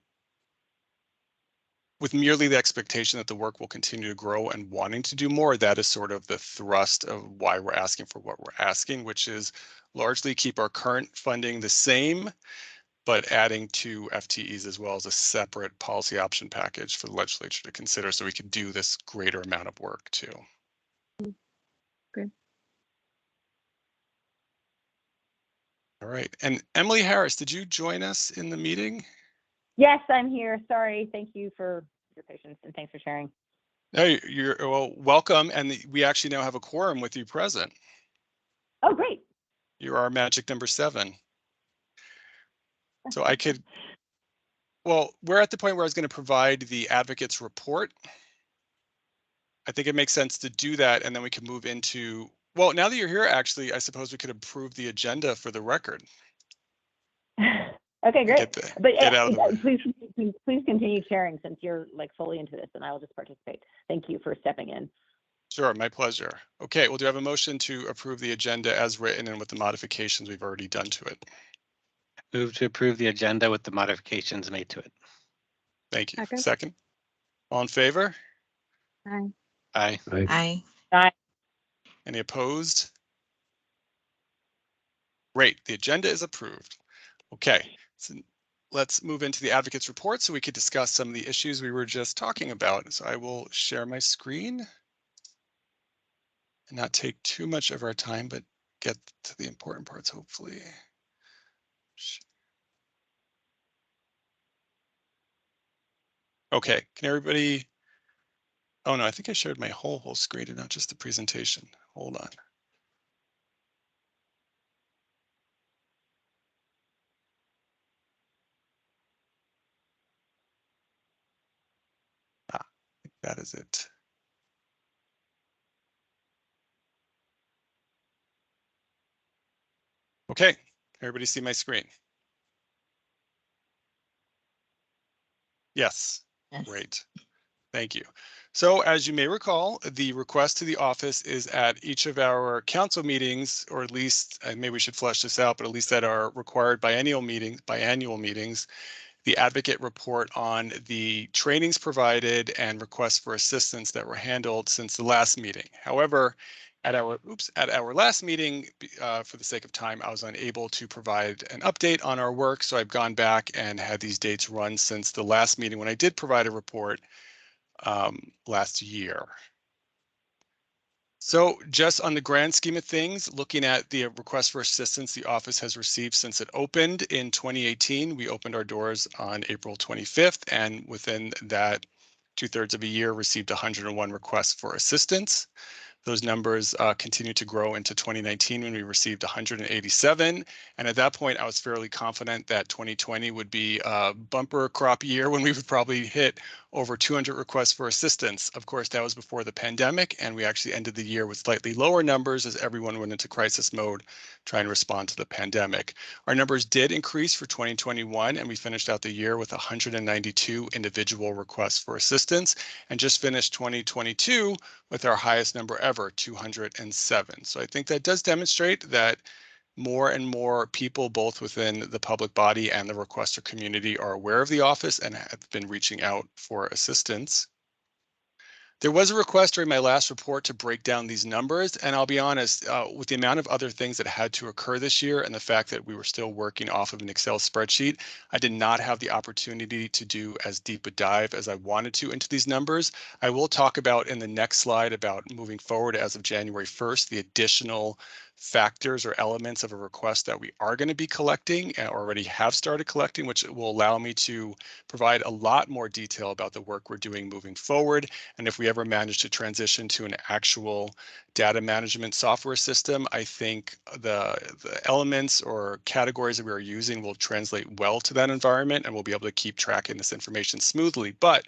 with merely the expectation that the work will continue to grow and wanting to do more, that is sort of the thrust of why we're asking for what we're asking, which is largely keep our current funding the same, but adding 2 FTEs as well as a separate policy option package for the legislature to consider so we can do this greater amount of work too. Okay. All right. And Emily Harris, did you join us in the meeting? Yes, I'm here. Sorry. Thank you for your patience and thanks for sharing. No, you're well, welcome. And we actually now have a quorum with you present. Oh, great. You're our magic number 7. So I could, well, we're at the point where I was going to provide the advocate's report. I think it makes sense to do that, and then we can move into, well, now that you're here, actually, I suppose we could approve the agenda for the record. Okay, great. Get out of the way. Please continue sharing since you're like fully into this, and I will just participate. Thank you for stepping in. Sure, my pleasure. Okay, well, do you have a motion to approve the agenda as written and with the modifications we've already done to it? Move to approve the agenda with the modifications made to it. Thank you. Second. Second. All in favor? Aye. Aye. Aye. Aye. Any opposed? Great, the agenda is approved. Okay, so let's move into the advocate's report so we could discuss some of the issues we were just talking about. So I will share my screen and not take too much of our time, but get to the important parts, hopefully. Okay, can everybody, oh no, I think I shared my whole screen and not just the presentation. Hold on. I think that is it. Okay, everybody see my screen? Yes. Yes. Great. Thank you. So as you may recall, the request to the office is at each of our council meetings, or at least, maybe we should flesh this out, but at least at our required biannual meetings, the advocate report on the trainings provided and requests for assistance that were handled since the last meeting. However, at our last meeting, for the sake of time, I was unable to provide an update on our work. So I've gone back and had these dates run since the last meeting when I did provide a report last year. So just on the grand scheme of things, looking at the request for assistance the office has received since it opened in 2018, we opened our doors on April 25th, and within that 2/3 of a year received 101 requests for assistance. Those numbers continued to grow into 2019 when we received 187. And at that point, I was fairly confident that 2020 would be a bumper crop year when we would probably hit over 200 requests for assistance. Of course, that was before the pandemic, and we actually ended the year with slightly lower numbers as everyone went into crisis mode trying to respond to the pandemic. Our numbers did increase for 2021, and we finished out the year with 192 individual requests for assistance, and just finished 2022 with our highest number ever, 207. So I think that does demonstrate that more and more people, both within the public body and the requester community, are aware of the office and have been reaching out for assistance. There was a request during my last report to break down these numbers, and I'll be honest, with the amount of other things that had to occur this year and the fact that we were still working off of an Excel spreadsheet, I did not have the opportunity to do as deep a dive as I wanted to into these numbers. I will talk about in the next slide about moving forward as of January 1st, the additional factors or elements of a request that we are going to be collecting and already have started collecting, which will allow me to provide a lot more detail about the work we're doing moving forward. And if we ever manage to transition to an actual data management software system, I think the elements or categories that we are using will translate well to that environment, and we'll be able to keep tracking this information smoothly. But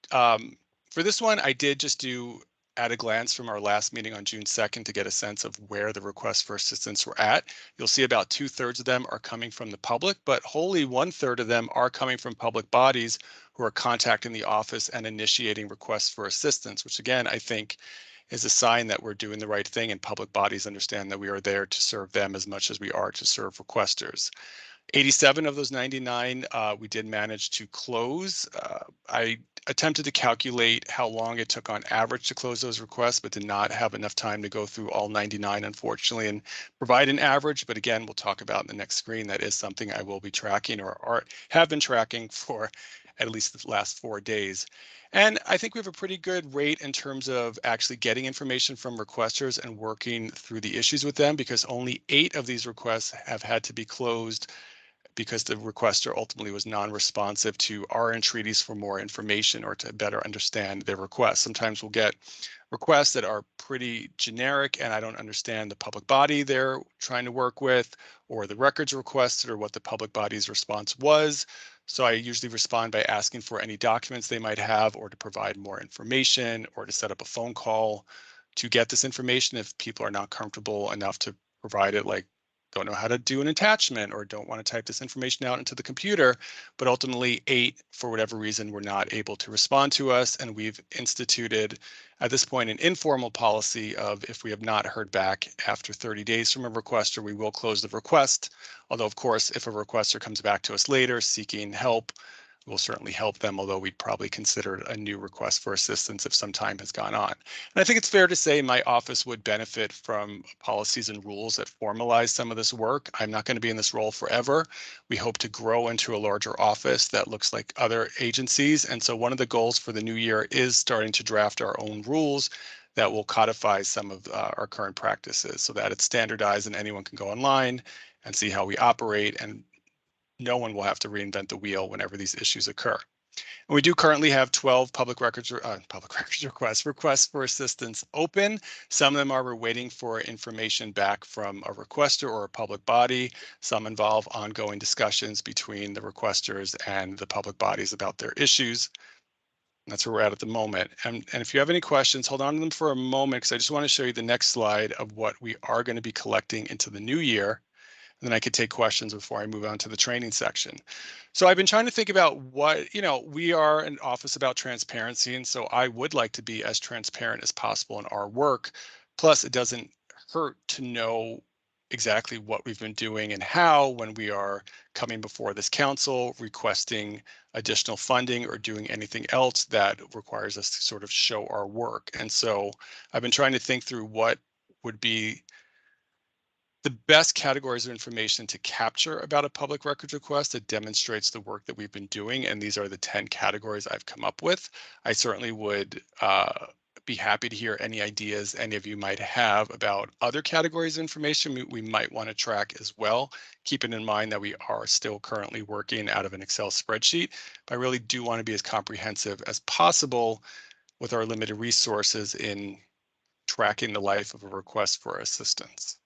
for this one, I did just do at a glance from our last meeting on June 2nd to get a sense of where the requests for assistance were at. You'll see about 2/3 of them are coming from the public, but wholly 1/3 of them are coming from public bodies who are contacting the office and initiating requests for assistance, which again, I think is a sign that we're doing the right thing and public bodies understand that we are there to serve them as much as we are to serve requesters. 87 of those 99 we did manage to close. I attempted to calculate how long it took on average to close those requests, but did not have enough time to go through all 99, unfortunately, and provide an average. But again, we'll talk about in the next screen. That is something I will be tracking or have been tracking for at least the last 4 days. And I think we have a pretty good rate in terms of actually getting information from requesters and working through the issues with them, because only 8 of these requests have had to be closed because the requester ultimately was non-responsive to our entreaties for more information or to better understand their requests. Sometimes we'll get requests that are pretty generic and I don't understand the public body they're trying to work with or the records requested or what the public body's response was. So I usually respond by asking for any documents they might have or to provide more information or to set up a phone call to get this information if people are not comfortable enough to provide it, like don't know how to do an attachment or don't want to type this information out into the computer. But ultimately 8, for whatever reason, were not able to respond to us. And we've instituted at this point an informal policy of if we have not heard back after 30 days from a requester, we will close the request. Although, of course, if a requester comes back to us later seeking help, we'll certainly help them, although we'd probably consider a new request for assistance if some time has gone on. And I think it's fair to say my office would benefit from policies and rules that formalize some of this work. I'm not going to be in this role forever. We hope to grow into a larger office that looks like other agencies. And so one of the goals for the new year is starting to draft our own rules that will codify some of our current practices so that it's standardized and anyone can go online and see how we operate, and no one will have to reinvent the wheel whenever these issues occur. And we do currently have 12 public records requests for assistance open. Some of them are we're waiting for information back from a requester or a public body. Some involve ongoing discussions between the requesters and the public bodies about their issues. And that's where we're at the moment. And if you have any questions, hold on to them for a moment, because I just want to show you the next slide of what we are going to be collecting into the new year. And then I could take questions before I move on to the training section. So I've been trying to think about what, we are an office about transparency. And so I would like to be as transparent as possible in our work. Plus, it doesn't hurt to know exactly what we've been doing and how when we are coming before this council, requesting additional funding or doing anything else that requires us to sort of show our work. And so I've been trying to think through what would be the best categories of information to capture about a public records request that demonstrates the work that we've been doing. And these are the 10 categories I've come up with. I certainly would be happy to hear any ideas any of you might have about other categories of information we might want to track as well, keeping in mind that we are still currently working out of an Excel spreadsheet. But I really do want to be as comprehensive as possible with our limited resources in tracking the life of a request for assistance.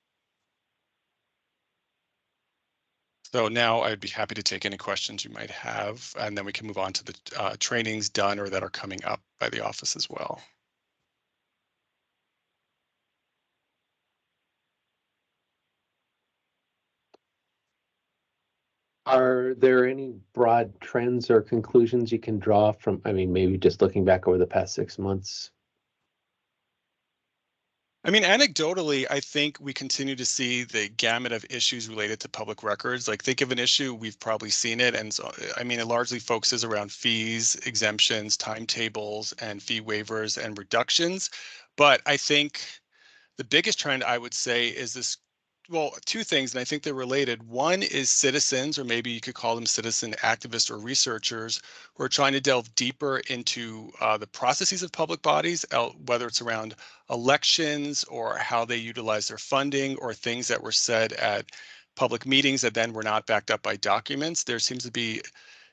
So now I'd be happy to take any questions you might have, and then we can move on to the trainings done or that are coming up by the office as well. Are there any broad trends or conclusions you can draw from, I mean, maybe just looking back over the past 6 months? I mean, anecdotally, I think we continue to see the gamut of issues related to public records. Like, think of an issue, we've probably seen it. And so, I mean, it largely focuses around fees, exemptions, timetables, and fee waivers and reductions. But I think the biggest trend I would say is this, well, two things, and I think they're related. One is citizens, or maybe you could call them citizen activists or researchers, who are trying to delve deeper into the processes of public bodies, whether it's around elections or how they utilize their funding or things that were said at public meetings that then were not backed up by documents. There seems to be,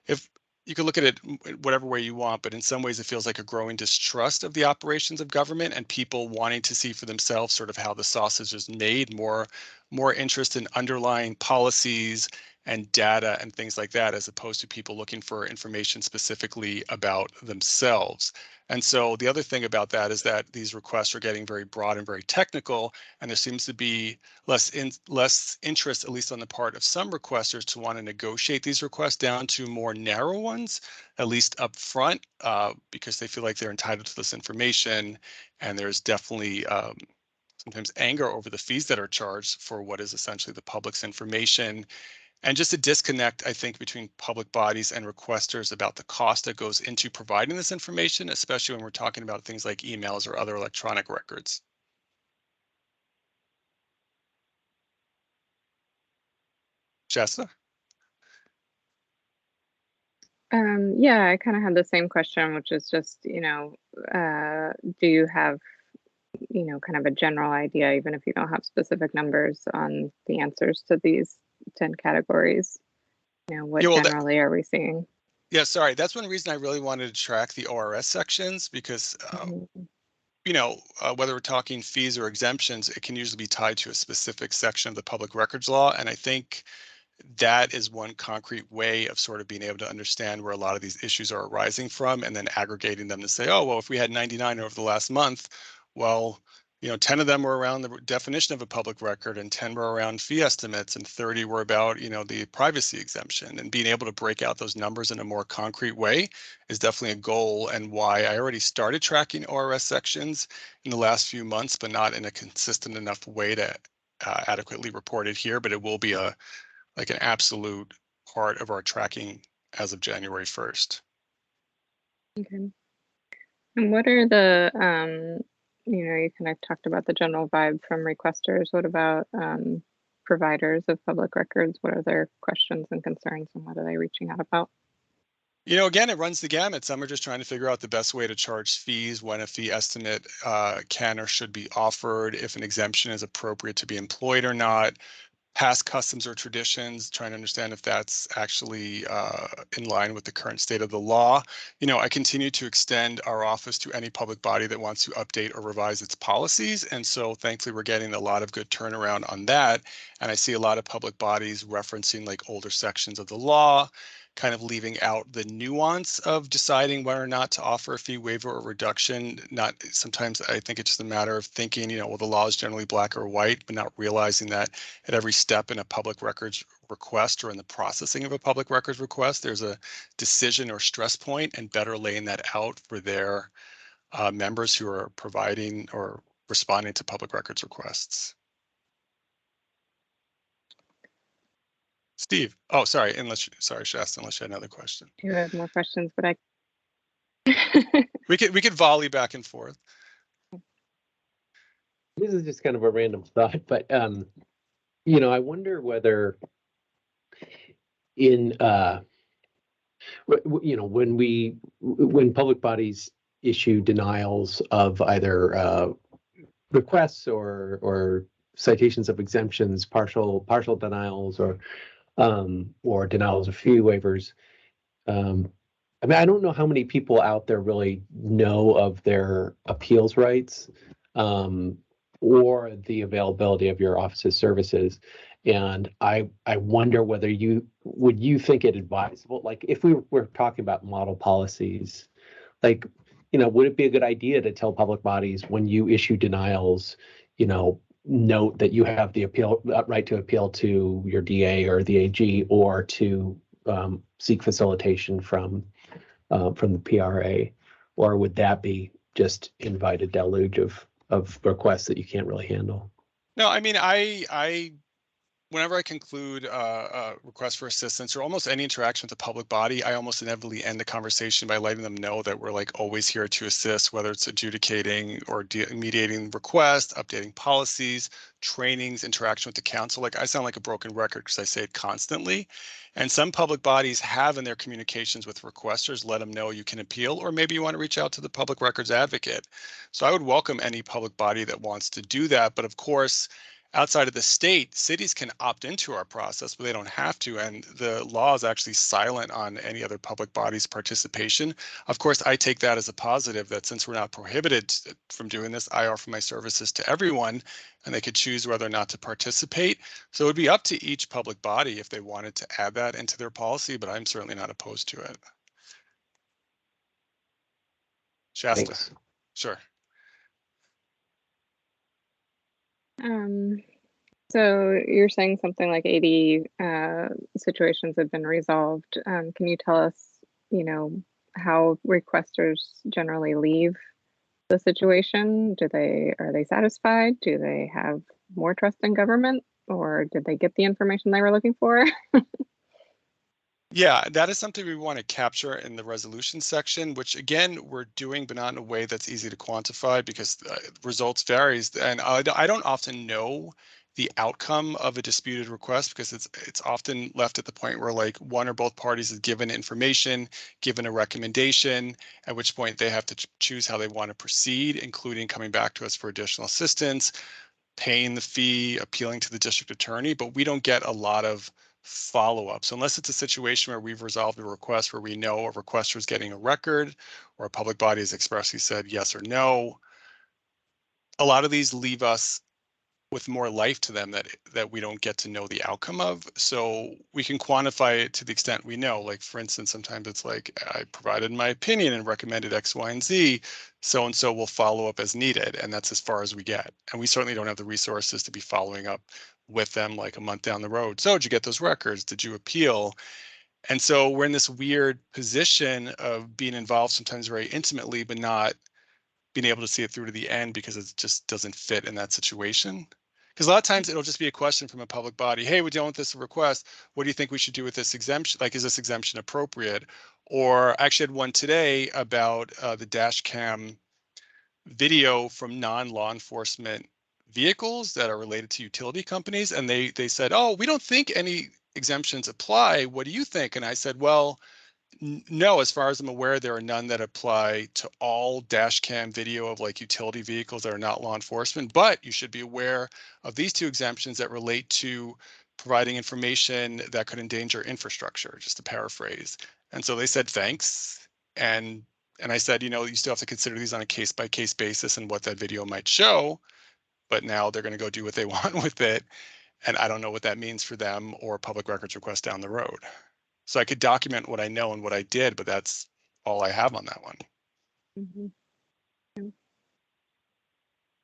if you can look at it whatever way you want, but in some ways it feels like a growing distrust of the operations of government and people wanting to see for themselves sort of how the sausage is made, more interest in underlying policies and data and things like that, as opposed to people looking for information specifically about themselves. And so the other thing about that is that these requests are getting very broad and very technical, and there seems to be less interest, at least on the part of some requesters, to want to negotiate these requests down to more narrow ones, at least up front, because they feel like they're entitled to this information. And there's definitely sometimes anger over the fees that are charged for what is essentially the public's information. And just a disconnect, I think, between public bodies and requesters about the cost that goes into providing this information, especially when we're talking about things like emails or other electronic records. Shasta? Yeah, I kind of had the same question, which is just, do you have, kind of a general idea, even if you don't have specific numbers on the answers to these 10 categories? What Yeah, well, generally are we seeing? Yeah, sorry. That's one reason I really wanted to track the ORS sections, because whether we're talking fees or exemptions, it can usually be tied to a specific section of the public records law. And I think that is one concrete way of sort of being able to understand where a lot of these issues are arising from, and then aggregating them to say, oh, well, if we had 99 over the last month, well, 10 of them were around the definition of a public record, and 10 were around fee estimates, and 30 were about, the privacy exemption. And being able to break out those numbers in a more concrete way is definitely a goal, and why I already started tracking ORS sections in the last few months, but not in a consistent enough way to adequately report it here. But it will be an absolute part of our tracking as of January 1st. Okay. And what are the, you kind of talked about the general vibe from requesters. What about providers of public records? What are their questions and concerns, and what are they reaching out about? Again, it runs the gamut. Some are just trying to figure out the best way to charge fees, when a fee estimate can or should be offered, if an exemption is appropriate to be employed or not, past customs or traditions, trying to understand if that's actually in line with the current state of the law. I continue to extend our office to any public body that wants to update or revise its policies. And so thankfully, we're getting a lot of good turnaround on that. And I see a lot of public bodies referencing like older sections of the law, kind of leaving out the nuance of deciding whether or not to offer a fee waiver or reduction. Not sometimes I think it's just a matter of thinking, well, the law is generally black or white, but not realizing that at every step in a public records request or in the processing of a public records request, there's a decision or stress point, and better laying that out for their members who are providing or responding to public records requests. Steve, oh, sorry, sorry, Shasta, unless you had another question. You have more questions, but I. we could volley back and forth. This is just kind of a random thought, but I wonder whether in when public bodies issue denials of either requests or citations of exemptions, partial denials, or denials of fee waivers. I mean, I don't know how many people out there really know of their appeals rights or the availability of your office's services. And I wonder whether you think it advisable, like if we were talking about model policies, like, would it be a good idea to tell public bodies when you issue denials, note that you have the right to appeal to your DA or the AG, or to seek facilitation from the PRA, or would that be just invite a deluge of requests that you can't really handle? No, I mean, whenever I conclude a request for assistance or almost any interaction with the public body, I almost inevitably end the conversation by letting them know that we're like always here to assist, whether it's adjudicating or mediating requests, updating policies, trainings, interaction with the council. Like, I sound like a broken record because I say it constantly. And some public bodies have in their communications with requesters let them know you can appeal, or maybe you want to reach out to the public records advocate. So I would welcome any public body that wants to do that. But of course, outside of the state, cities can opt into our process, but they don't have to. And the law is actually silent on any other public body's participation. Of course, I take that as a positive, that since we're not prohibited from doing this, I offer my services to everyone and they could choose whether or not to participate. So it would be up to each public body if they wanted to add that into their policy, but I'm certainly not opposed to it. Shasta. Thanks. Sure. So you're saying something like 80 situations have been resolved. Can you tell us, how requesters generally leave the situation? Are they satisfied? Do they have more trust in government, or did they get the information they were looking for? Yeah, that is something we want to capture in the resolution section, which again, we're doing, but not in a way that's easy to quantify because results varies. And I don't often know the outcome of a disputed request because it's often left at the point where like one or both parties is given information, given a recommendation, at which point they have to choose how they want to proceed, including coming back to us for additional assistance, paying the fee, appealing to the district attorney, but we don't get a lot of follow-up. So unless it's a situation where we've resolved a request where we know a requester is getting a record or a public body has expressly said yes or no, a lot of these leave us with more life to them that we don't get to know the outcome of. So we can quantify it to the extent we know. Like, for instance, sometimes it's like, I provided my opinion and recommended X, Y, and Z, so-and-so will follow up as needed. And that's as far as we get. And we certainly don't have the resources to be following up with them like a month down the road. So did you get those records? Did you appeal? And so we're in this weird position of being involved sometimes very intimately, but not being able to see it through to the end because it just doesn't fit in that situation. Because a lot of times it'll just be a question from a public body. Hey, we're dealing with this request. What do you think we should do with this exemption? Like, is this exemption appropriate? Or I actually had one today about the dash cam video from non-law enforcement vehicles that are related to utility companies. And they said, oh, we don't think any exemptions apply. What do you think? And I said, well, no, as far as I'm aware, there are none that apply to all dash cam video of like utility vehicles that are not law enforcement, but you should be aware of these two exemptions that relate to providing information that could endanger infrastructure, just to paraphrase. And so they said, thanks. And I said, you still have to consider these on a case-by-case basis and what that video might show, but now they're going to go do what they want with it. And I don't know what that means for them or public records request down the road. So I could document what I know and what I did, but that's all I have on that one. Mm-hmm.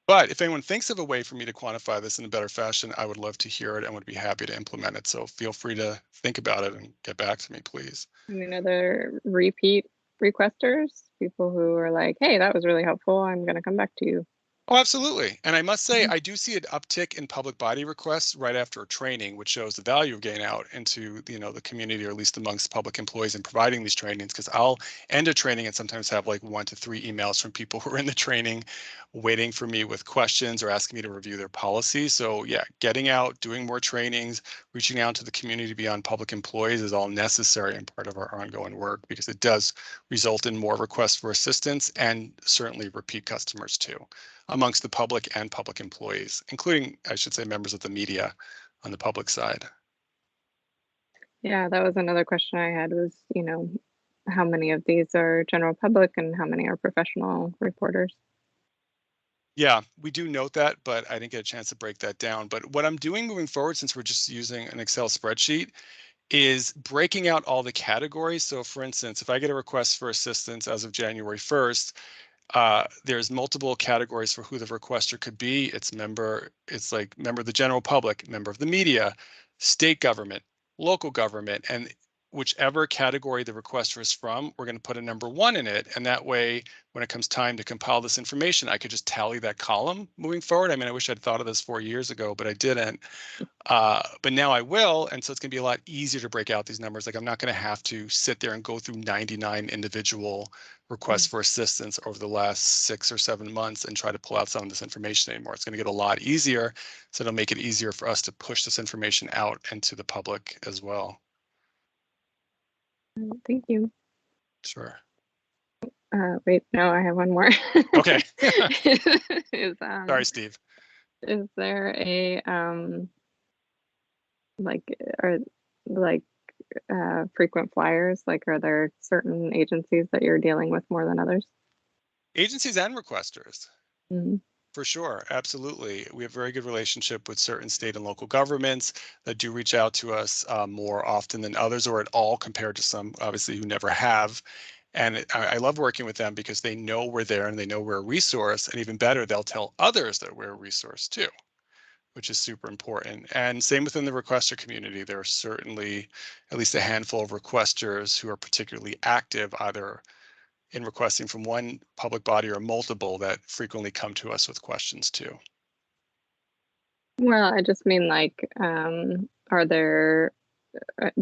But if anyone thinks of a way for me to quantify this in a better fashion, I would love to hear it and would be happy to implement it. So feel free to think about it and get back to me, please. I mean, are there repeat requesters, people who are like, hey, that was really helpful, I'm going to come back to you? Oh, absolutely. And I must say, I do see an uptick in public body requests right after a training, which shows the value of getting out into, the community, or at least amongst public employees and providing these trainings. Because I'll end a training and sometimes have like 1 to 3 emails from people who are in the training waiting for me with questions or asking me to review their policy. So yeah, getting out, doing more trainings, reaching out to the community beyond public employees is all necessary and part of our ongoing work, because it does result in more requests for assistance and certainly repeat customers too, amongst the public and public employees, including, I should say, members of the media on the public side. Yeah, that was another question I had was, how many of these are general public and how many are professional reporters? Yeah, we do note that, but I didn't get a chance to break that down. But what I'm doing moving forward, since we're just using an Excel spreadsheet, is breaking out all the categories. So for instance, if I get a request for assistance as of January 1st, there's multiple categories for who the requester could be. It's like member of the general public, member of the media, state government, local government, and whichever category the requester is from, we're going to put a number 1 in it. And that way, when it comes time to compile this information, I could just tally that column moving forward. I mean, I wish I'd thought of this 4 years ago, but I didn't. But now I will, and so it's going to be a lot easier to break out these numbers. Like, I'm not going to have to sit there and go through 99 individual requests for assistance over the last 6 or 7 months and try to pull out some of this information anymore. It's going to get a lot easier, so it'll make it easier for us to push this information out into the public as well. Thank you. Sure. Wait, no, I have one more. Okay. Sorry, Steve. Is there a frequent flyers? Like, are there certain agencies that you're dealing with more than others? Agencies and requesters. Mm-hmm. For sure, absolutely. We have a very good relationship with certain state and local governments that do reach out to us more often than others, or at all, compared to some, obviously, who never have. And I love working with them because they know we're there and they know we're a resource. And even better, they'll tell others that we're a resource too, which is super important. And same within the requester community. There are certainly at least a handful of requesters who are particularly active, either in requesting from one public body or multiple, that frequently come to us with questions too. Well, I just mean, like, do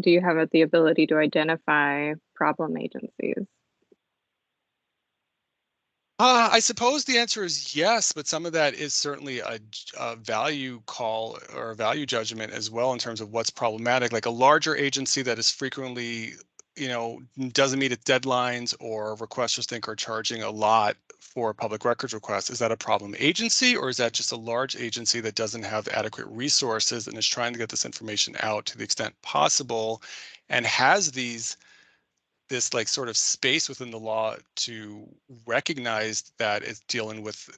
you have the ability to identify problem agencies? I suppose the answer is yes, but some of that is certainly a value call or a value judgment as well, in terms of what's problematic. Like a larger agency that is frequently, doesn't meet its deadlines, or requesters think are charging a lot for public records requests. Is that a problem agency, or is that just a large agency that doesn't have adequate resources and is trying to get this information out to the extent possible, and has this like sort of space within the law to recognize that it's dealing with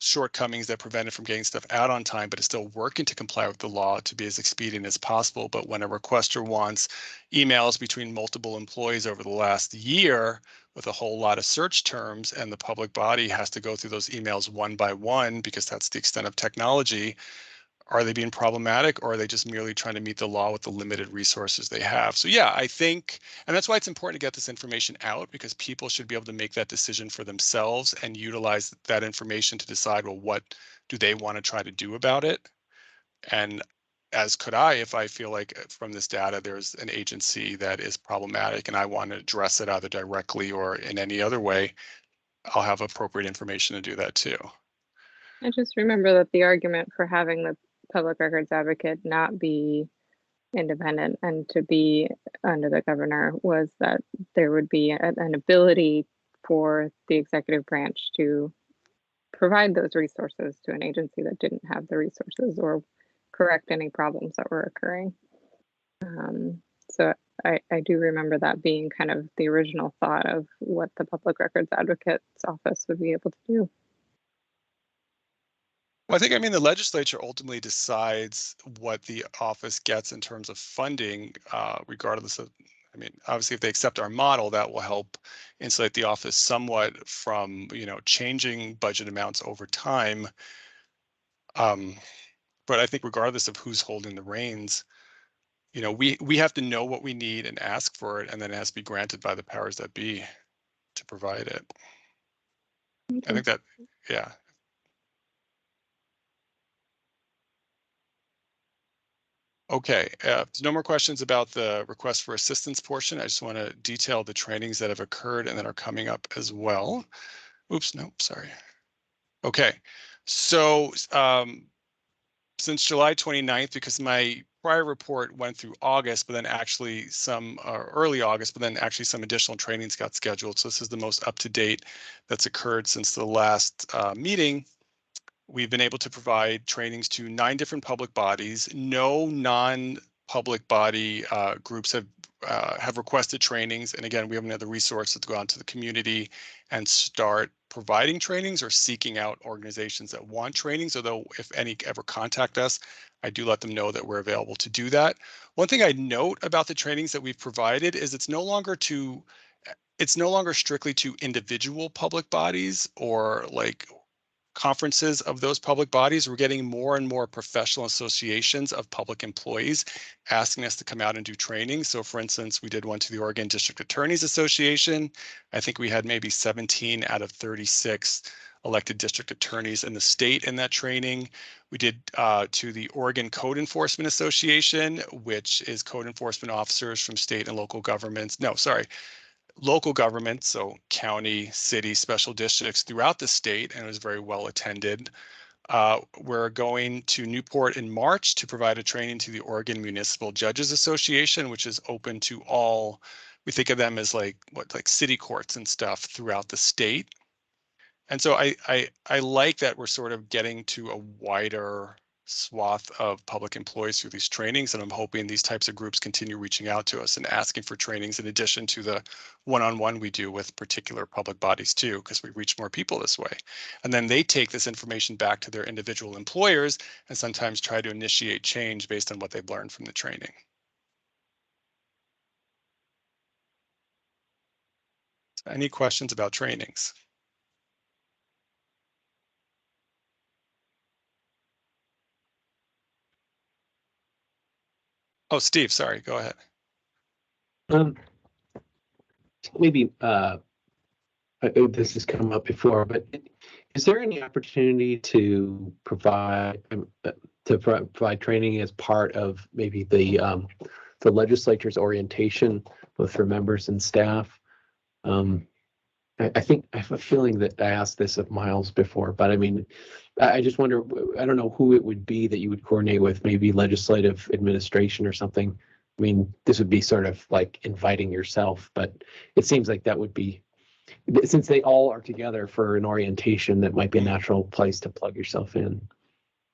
shortcomings that prevent it from getting stuff out on time, but it's still working to comply with the law to be as expedient as possible. But when a requester wants emails between multiple employees over the last year with a whole lot of search terms, and the public body has to go through those emails one by one because that's the extent of technology, are they being problematic, or are they just merely trying to meet the law with the limited resources they have? So yeah, I think, and that's why it's important to get this information out, because people should be able to make that decision for themselves and utilize that information to decide, well, what do they want to try to do about it? And as could I, if I feel like from this data, there's an agency that is problematic and I want to address it either directly or in any other way, I'll have appropriate information to do that too. I just remember that the argument for having the public records advocate not be independent and to be under the governor was that there would be an ability for the executive branch to provide those resources to an agency that didn't have the resources, or correct any problems that were occurring. So I do remember that being kind of the original thought of what the public records advocate's office would be able to do. Well, I think, the legislature ultimately decides what the office gets in terms of funding, regardless of, obviously, if they accept our model, that will help insulate the office somewhat from, changing budget amounts over time. But I think regardless of who's holding the reins, we have to know what we need and ask for it, and then it has to be granted by the powers that be to provide it. I think that, yeah. Okay, if there's no more questions about the request for assistance portion, I just want to detail the trainings that have occurred and that are coming up as well. Oops, no, sorry. Okay, so since July 29th, because my prior report went through August, but then actually some early August, but then actually some additional trainings got scheduled. So this is the most up-to-date that's occurred since the last meeting. We've been able to provide trainings to 9 different public bodies. No non-public body groups have requested trainings. And again, we have another resource to go out to the community and start providing trainings or seeking out organizations that want trainings. Although if any ever contact us, I do let them know that we're available to do that. One thing I note about the trainings that we've provided is it's no longer strictly to individual public bodies or like conferences of those public bodies. We're getting more and more professional associations of public employees asking us to come out and do training. So for instance, we did one to the Oregon District Attorneys Association. I think we had maybe 17 out of 36 elected district attorneys in the state in that training. We did to the Oregon Code Enforcement Association, which is code enforcement officers from state and local governments. No, sorry, local governments, so county, city, special districts throughout the state, and it was very well attended. We're going to Newport in March to provide a training to the Oregon Municipal Judges Association, which is open to all. We think of them as like city courts and stuff throughout the state. And so I like that we're sort of getting to a wider swath of public employees through these trainings, and I'm hoping these types of groups continue reaching out to us and asking for trainings in addition to the one-on-one we do with particular public bodies too, because we reach more people this way. And then they take this information back to their individual employers and sometimes try to initiate change based on what they've learned from the training. So any questions about trainings? Oh, Steve, sorry, go ahead. Maybe this has come up before, but is there any opportunity to provide training as part of maybe the legislature's orientation, both for members and staff? I think I have a feeling that I asked this of Miles before, but I mean, I just wonder, I don't know who it would be that you would coordinate with, maybe legislative administration or something. I mean, this would be sort of like inviting yourself, but it seems like that would be, since they all are together for an orientation, that might be a natural place to plug yourself in.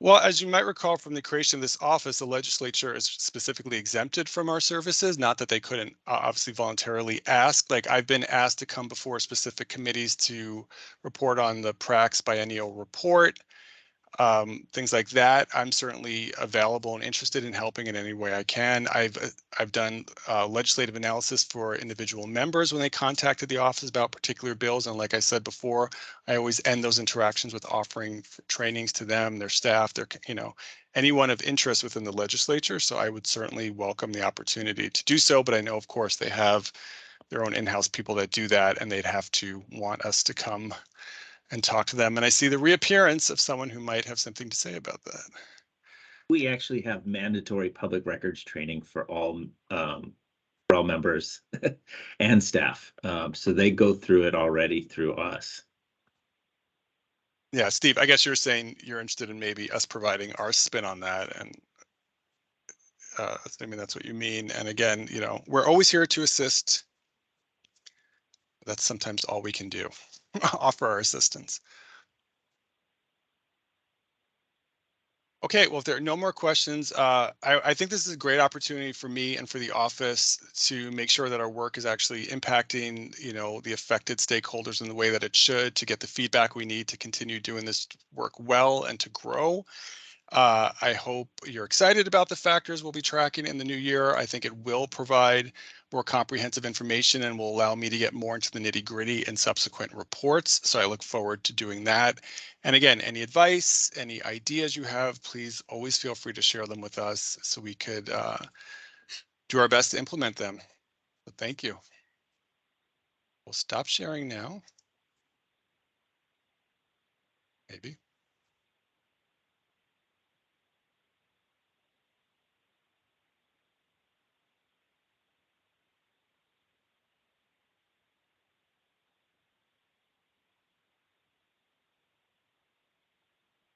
Well, as you might recall from the creation of this office, the legislature is specifically exempted from our services, not that they couldn't obviously voluntarily ask. Like I've been asked to come before specific committees to report on the PRAC's biennial report, things like that. I'm certainly available and interested in helping in any way I can. I've done legislative analysis for individual members when they contacted the office about particular bills, and like I said before, I always end those interactions with offering trainings to them, their staff, their anyone of interest within the legislature. So I would certainly welcome the opportunity to do so, but I know of course they have their own in-house people that do that, and they'd have to want us to come and talk to them. And I see the reappearance of someone who might have something to say about that. We actually have mandatory public records training for all members and staff. So they go through it already through us. Yeah, Steve, I guess you're saying you're interested in maybe us providing our spin on that. And I mean, that's what you mean. And again, you know, we're always here to assist. That's sometimes all we can do, offer our assistance. Okay, well, if there are no more questions, I think this is a great opportunity for me and for the office to make sure that our work is actually impacting, you know, the affected stakeholders in the way that it should, to get the feedback we need to continue doing this work well and to grow. I hope you're excited about the factors we'll be tracking in the new year. I think it will provide more comprehensive information and will allow me to get more into the nitty-gritty in subsequent reports. So I look forward to doing that. And again, any advice, any ideas you have, please always feel free to share them with us so we could do our best to implement them. So thank you. We'll stop sharing now. Maybe.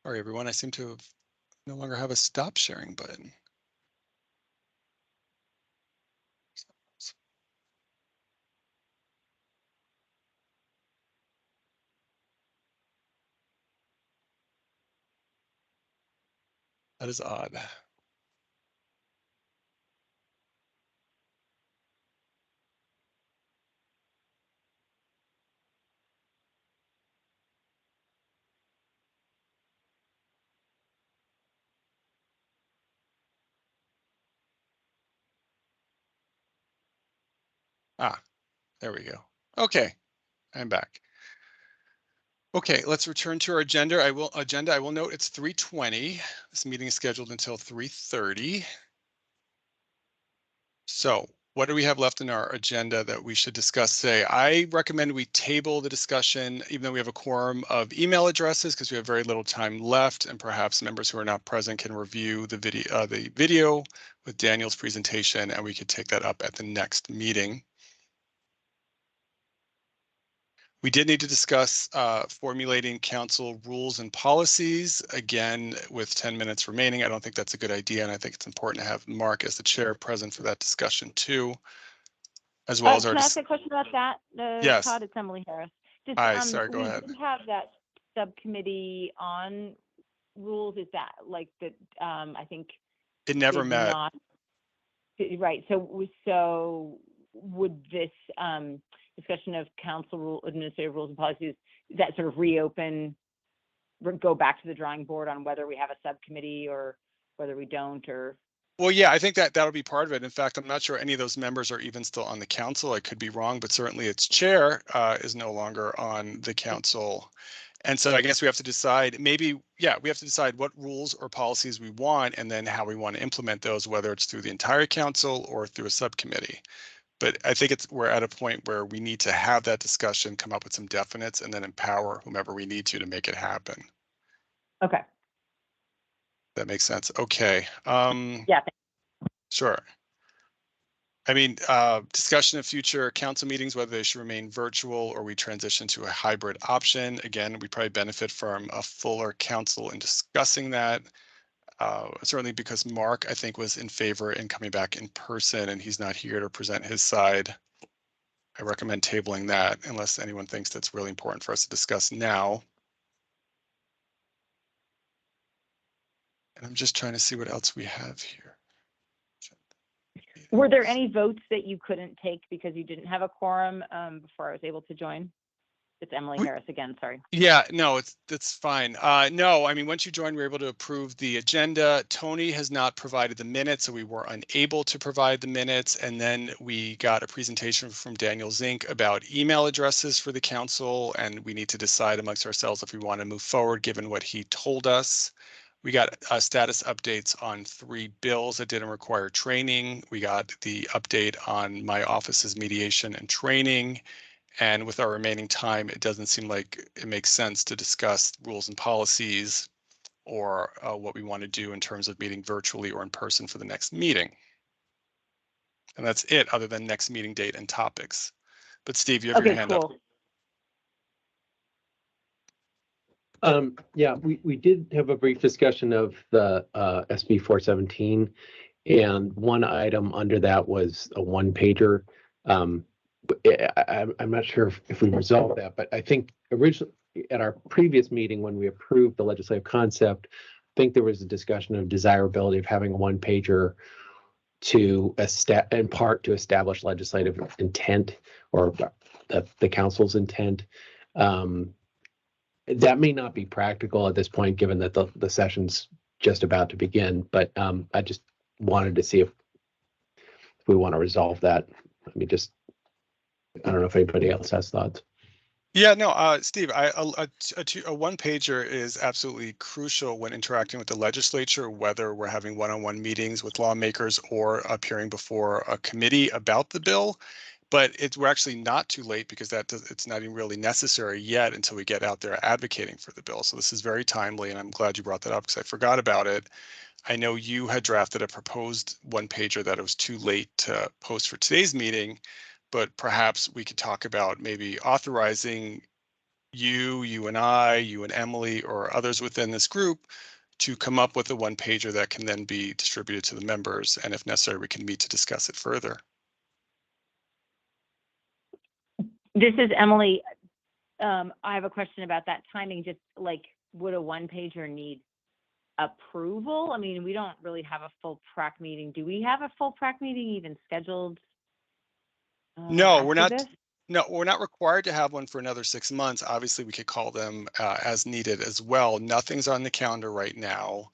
Sorry, everyone. I seem to have no longer have a stop sharing button. That is odd. Ah, there we go. Okay, I'm back. Okay, let's return to our agenda. I will note it's 3:20. This meeting is scheduled until 3:30. So what do we have left in our agenda that we should discuss today? I recommend we table the discussion, even though we have a quorum of email addresses, because we have very little time left, and perhaps members who are not present can review the video with Daniel's presentation, and we could take that up at the next meeting. We did need to discuss formulating council rules and policies. Again, with 10 minutes remaining, I don't think that's a good idea, and I think it's important to have Mark as the chair present for that discussion too, as well as our. Can I ask a question about that? Yes. Todd, it's Emily Harris. Hi, sorry, go ahead. We did have that subcommittee on rules. Is that like that? I think it never met. Right. So would this discussion of council administrative rules and policies, that sort of reopen, go back to the drawing board on whether we have a subcommittee or whether we don't? Or well, yeah, I think that'll be part of it. In fact, I'm not sure any of those members are even still on the council. I could be wrong, but certainly its chair is no longer on the council. And so I guess we have to decide, maybe, yeah, we have to decide what rules or policies we want and then how we want to implement those, whether it's through the entire council or through a subcommittee. But I think we're at a point where we need to have that discussion, come up with some definites, and then empower whomever we need to make it happen. Okay. That makes sense. Okay. Yeah. Sure. I mean, discussion of future council meetings, whether they should remain virtual or we transition to a hybrid option. Again, we probably benefit from a fuller council in discussing that. Certainly because Mark, I think, was in favor in coming back in person, and he's not here to present his side. I recommend tabling that unless anyone thinks that's really important for us to discuss now. And I'm just trying to see what else we have here. Were there any votes that you couldn't take because you didn't have a quorum before I was able to join? It's Emily Harris again, sorry. Yeah, no, that's fine. No, I mean, once you joined, we were able to approve the agenda. Tony has not provided the minutes, so we were unable to provide the minutes. And then we got a presentation from Daniel Zink about email addresses for the council, and we need to decide amongst ourselves if we want to move forward, given what he told us. We got status updates on 3 bills that didn't require training. We got the update on my office's mediation and training. And with our remaining time, it doesn't seem like it makes sense to discuss rules and policies or what we want to do in terms of meeting virtually or in person for the next meeting. And that's it, other than next meeting date and topics. But Steve, you have your hand up. Yeah, we did have a brief discussion of the SB 417, and one item under that was a one-pager. I'm not sure if we resolved that, but I think originally at our previous meeting when we approved the legislative concept, I think there was a discussion of desirability of having a one-pager to in part to establish legislative intent or the council's intent. That may not be practical at this point, given that the session's just about to begin, but I just wanted to see if we want to resolve that. I mean, I don't know if anybody else has thoughts. Yeah, no, Steve, a one-pager is absolutely crucial when interacting with the legislature, whether we're having one-on-one meetings with lawmakers or appearing before a committee about the bill. But we're actually not too late because it's not even really necessary yet until we get out there advocating for the bill. So this is very timely, and I'm glad you brought that up because I forgot about it. I know you had drafted a proposed one-pager that it was too late to post for today's meeting, but perhaps we could talk about maybe authorizing you and I, you and Emily, or others within this group to come up with a one-pager that can then be distributed to the members. And if necessary, we can meet to discuss it further. This is Emily. I have a question about that timing. Just like, would a one-pager need approval? I mean, we don't really have a full PRAC meeting. Do we have a full PRAC meeting even scheduled? No, we're not. This? No, we're not required to have one for another 6 months. Obviously, we could call them as needed as well. Nothing's on the calendar right now.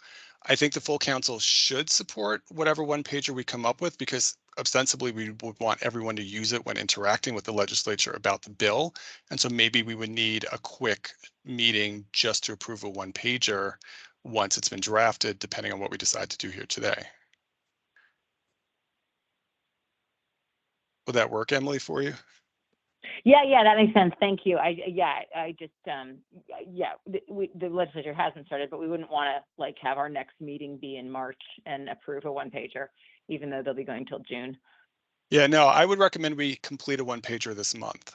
I think the full council should support whatever one pager we come up with, because ostensibly we would want everyone to use it when interacting with the legislature about the bill. And so maybe we would need a quick meeting just to approve a one pager once it's been drafted, depending on what we decide to do here today. Would that work, Emily, for you? Yeah, that makes sense. Thank you. I just, the legislature hasn't started, but we wouldn't want to like have our next meeting be in March and approve a one pager, even though they'll be going till June. Yeah, no, I would recommend we complete a one pager this month.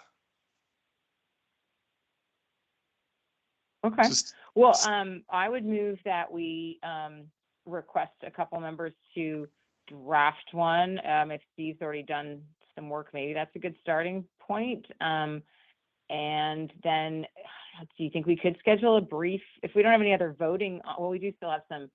Okay. Just, Well, I would move that we request a couple members to draft one. If Steve's already done some work, maybe that's a good starting point. And then, do you think we could schedule a brief, if we don't have any other voting? Well, we do still have some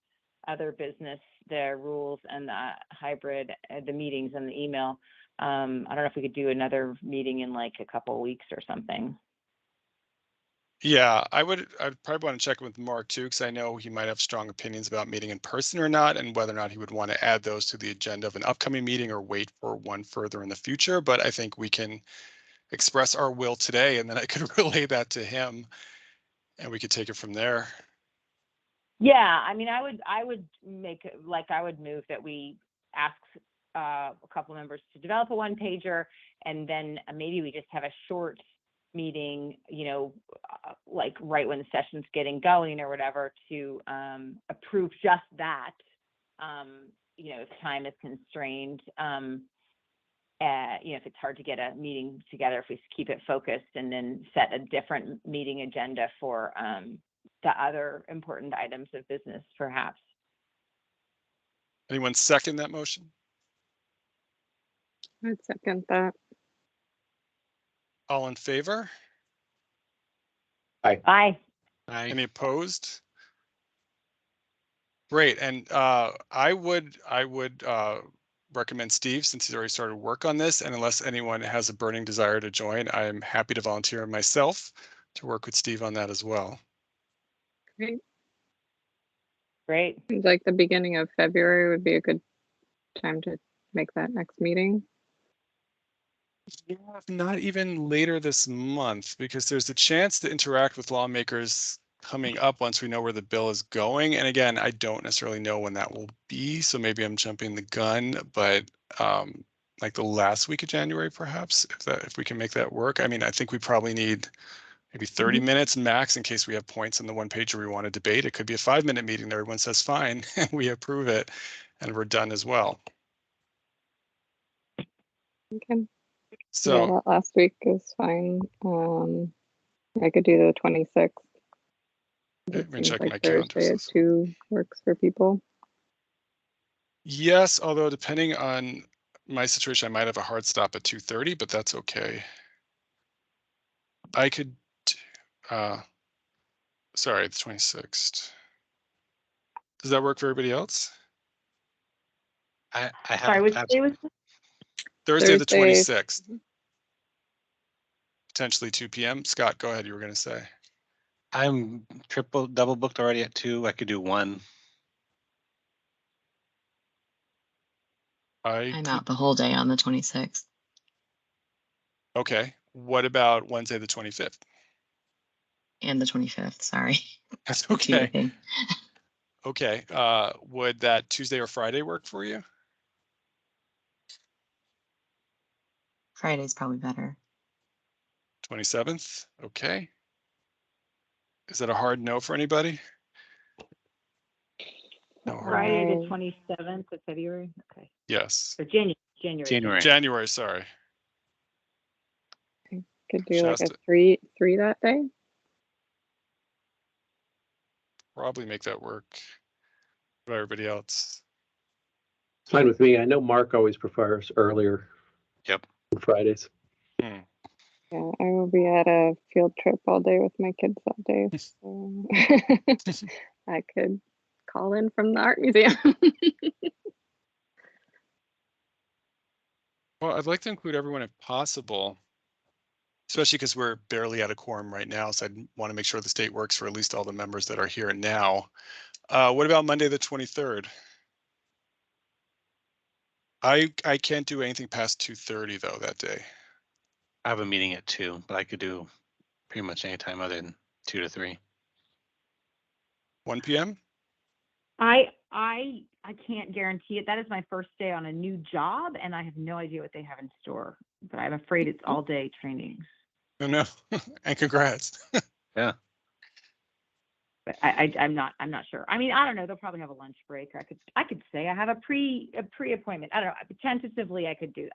other business, the rules and the hybrid, the meetings and the email. I don't know if we could do another meeting in like a couple of weeks or something. yeah, I'd probably want to check with Mark too, because I know he might have strong opinions about meeting in person or not, and whether or not he would want to add those to the agenda of an upcoming meeting or wait for one further in the future. But I think we can express our will today, and then I could relay that to him, and we could take it from there. Yeah, I mean, I would move that we ask a couple members to develop a one pager, and then maybe we just have a short meeting, like right when the session's getting going or whatever, to approve just that, if time is constrained, if it's hard to get a meeting together, if we keep it focused, and then set a different meeting agenda for the other important items of business, perhaps. Anyone second that motion? I'd second that. All in favor? Aye. Any opposed? Great, and I would recommend Steve, since he's already started work on this, and unless anyone has a burning desire to join, I'm happy to volunteer myself to work with Steve on that as well. Great. Seems like the beginning of February would be a good time to make that next meeting. Yeah, not even later this month, because there's a chance to interact with lawmakers coming up once we know where the bill is going. And again, I don't necessarily know when that will be, so maybe I'm jumping the gun, but like the last week of January, perhaps, if we can make that work. I mean, I think we probably need maybe 30 minutes max in case we have points on the one page where we want to debate. It could be a 5-minute meeting that everyone says fine, and we approve it, and we're done as well. Okay. So yeah, that last week is fine. I could do the 26th. let me check like my Thursday calendar. at 2 works for people. Yes, although depending on my situation, I might have a hard stop at 2:30, but that's okay. I could, sorry, the 26th. Does that work for everybody else? I have. Sorry, which day was this? Thursday the 26th. Potentially 2 p.m. Scott, go ahead. You were going to say. I'm double booked already at 2. I could do 1. I'm out the whole day on the 26th. Okay. What about Wednesday the 25th? And the 25th, sorry. That's okay. Okay. Would that Tuesday or Friday work for you? Friday's probably better. 27th. Okay. Is that a hard no for anybody? No. Friday the 27th of February. Okay. Yes. Or January. January. Sorry. I could do like a 3 that day. probably make that work. What about everybody else? It's fine with me. I know Mark always prefers earlier. Yep. On Fridays. Yeah, I will be at a field trip all day with my kids that day. So I could call in from the art museum. Well, I'd like to include everyone if possible, especially because we're barely at a quorum right now. So I'd want to make sure the state works for at least all the members that are here now. What about Monday, the 23rd? I can't do anything past 2:30 though that day. I have a meeting at 2, but I could do pretty much any time other than 2 to 3. 1 p.m. I can't guarantee it. That is my first day on a new job, and I have no idea what they have in store. But I'm afraid it's all day trainings. Oh no, and congrats. Yeah. But I'm not sure. I mean, I don't know. They'll probably have a lunch break. I could say I have a pre-appointment. I don't know. Tentatively, I could do.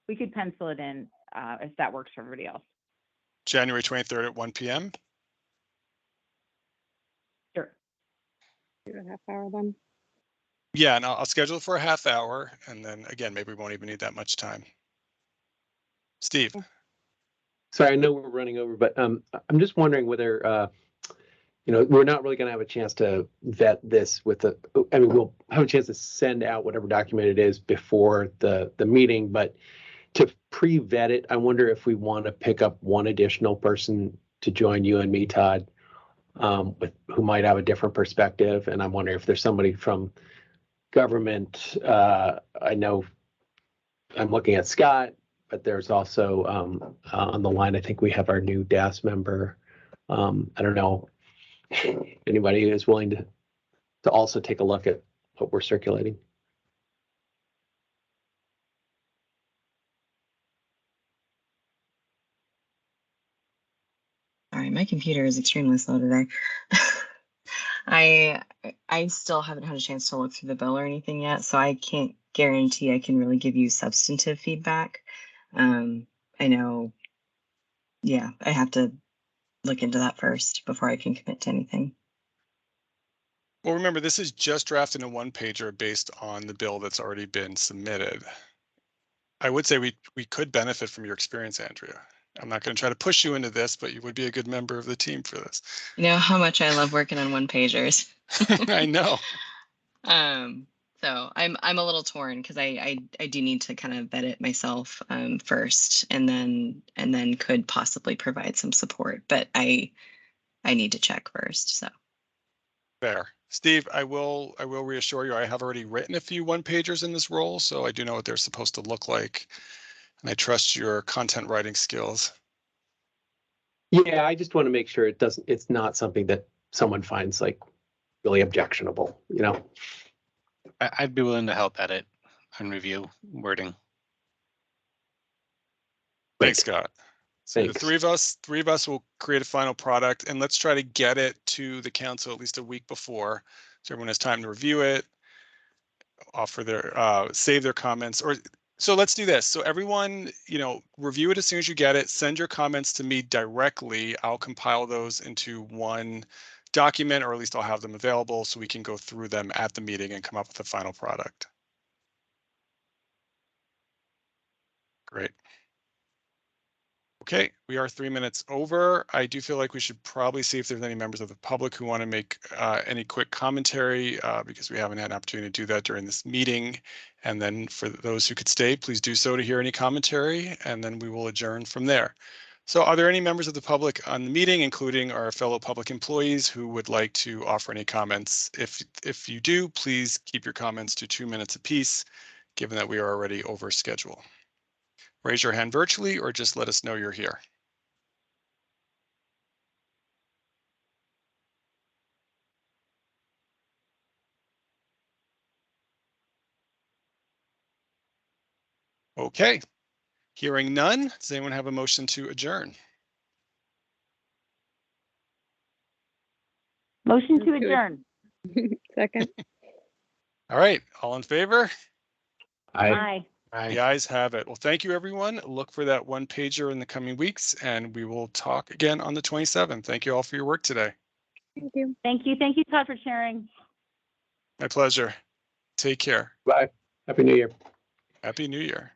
We could pencil it in if that works for everybody else. January 23rd at 1 p.m. Sure. Do a half hour then. Yeah, and I'll schedule it for a half hour, and then again, maybe we won't even need that much time. Steve. Sorry, I know we're running over, but I'm just wondering whether we're not really going to have a chance to vet this with we'll have a chance to send out whatever document it is before the meeting, but to pre-vet it, I wonder if we want to pick up one additional person to join you and me, Todd, who might have a different perspective. And I'm wondering if there's somebody from government. I know I'm looking at Scott, but there's also on the line, I think we have our new DAS member. I don't know if anybody is willing to also take a look at what we're circulating. All right, my computer is extremely slow today. I still haven't had a chance to look through the bill or anything yet, so I can't guarantee I can really give you substantive feedback. I know, yeah, I have to look into that first before I can commit to anything. Well, remember, this is just drafting a one-pager based on the bill that's already been submitted. I would say we could benefit from your experience, Andrea. I'm not going to try to push you into this, but you would be a good member of the team for this. You know how much I love working on one-pagers. I know. So I'm a little torn because I do need to kind of vet it myself first, and then could possibly provide some support, but I need to check first. So Fair. Steve, I will reassure you, I have already written a few one-pagers in this role, so I do know what they're supposed to look like, and I trust your content writing skills. Yeah, I just want to make sure it's not something that someone finds like really objectionable, I'd be willing to help edit and review wording. Thanks, Scott. So Thanks. the three of us will create a final product, and let's try to get it to the council at least a week before, so everyone has time to review it, offer their save their comments. Or so let's do this. So everyone, review it as soon as you get it. Send your comments to me directly. I'll compile those into one document, or at least I'll have them available so we can go through them at the meeting and come up with a final product. Great. Okay, we are 3 minutes over. I do feel like we should probably see if there's any members of the public who want to make any quick commentary because we haven't had an opportunity to do that during this meeting. And then for those who could stay, please do so to hear any commentary, and then we will adjourn from there. So are there any members of the public on the meeting, including our fellow public employees, who would like to offer any comments? If you do, please keep your comments to 2 minutes apiece, given that we are already over schedule. Raise your hand virtually or just let us know you're here. Okay, hearing none, does anyone have a motion to adjourn? Motion to adjourn. Second. All right, all in favor? Aye. The ayes have it. Well, thank you, everyone. Look for that one pager in the coming weeks, and we will talk again on the 27th. Thank you all for your work today. Thank you. Thank you. Thank you, Todd, for sharing. My pleasure. Take care. Bye. Happy New Year. Happy New Year.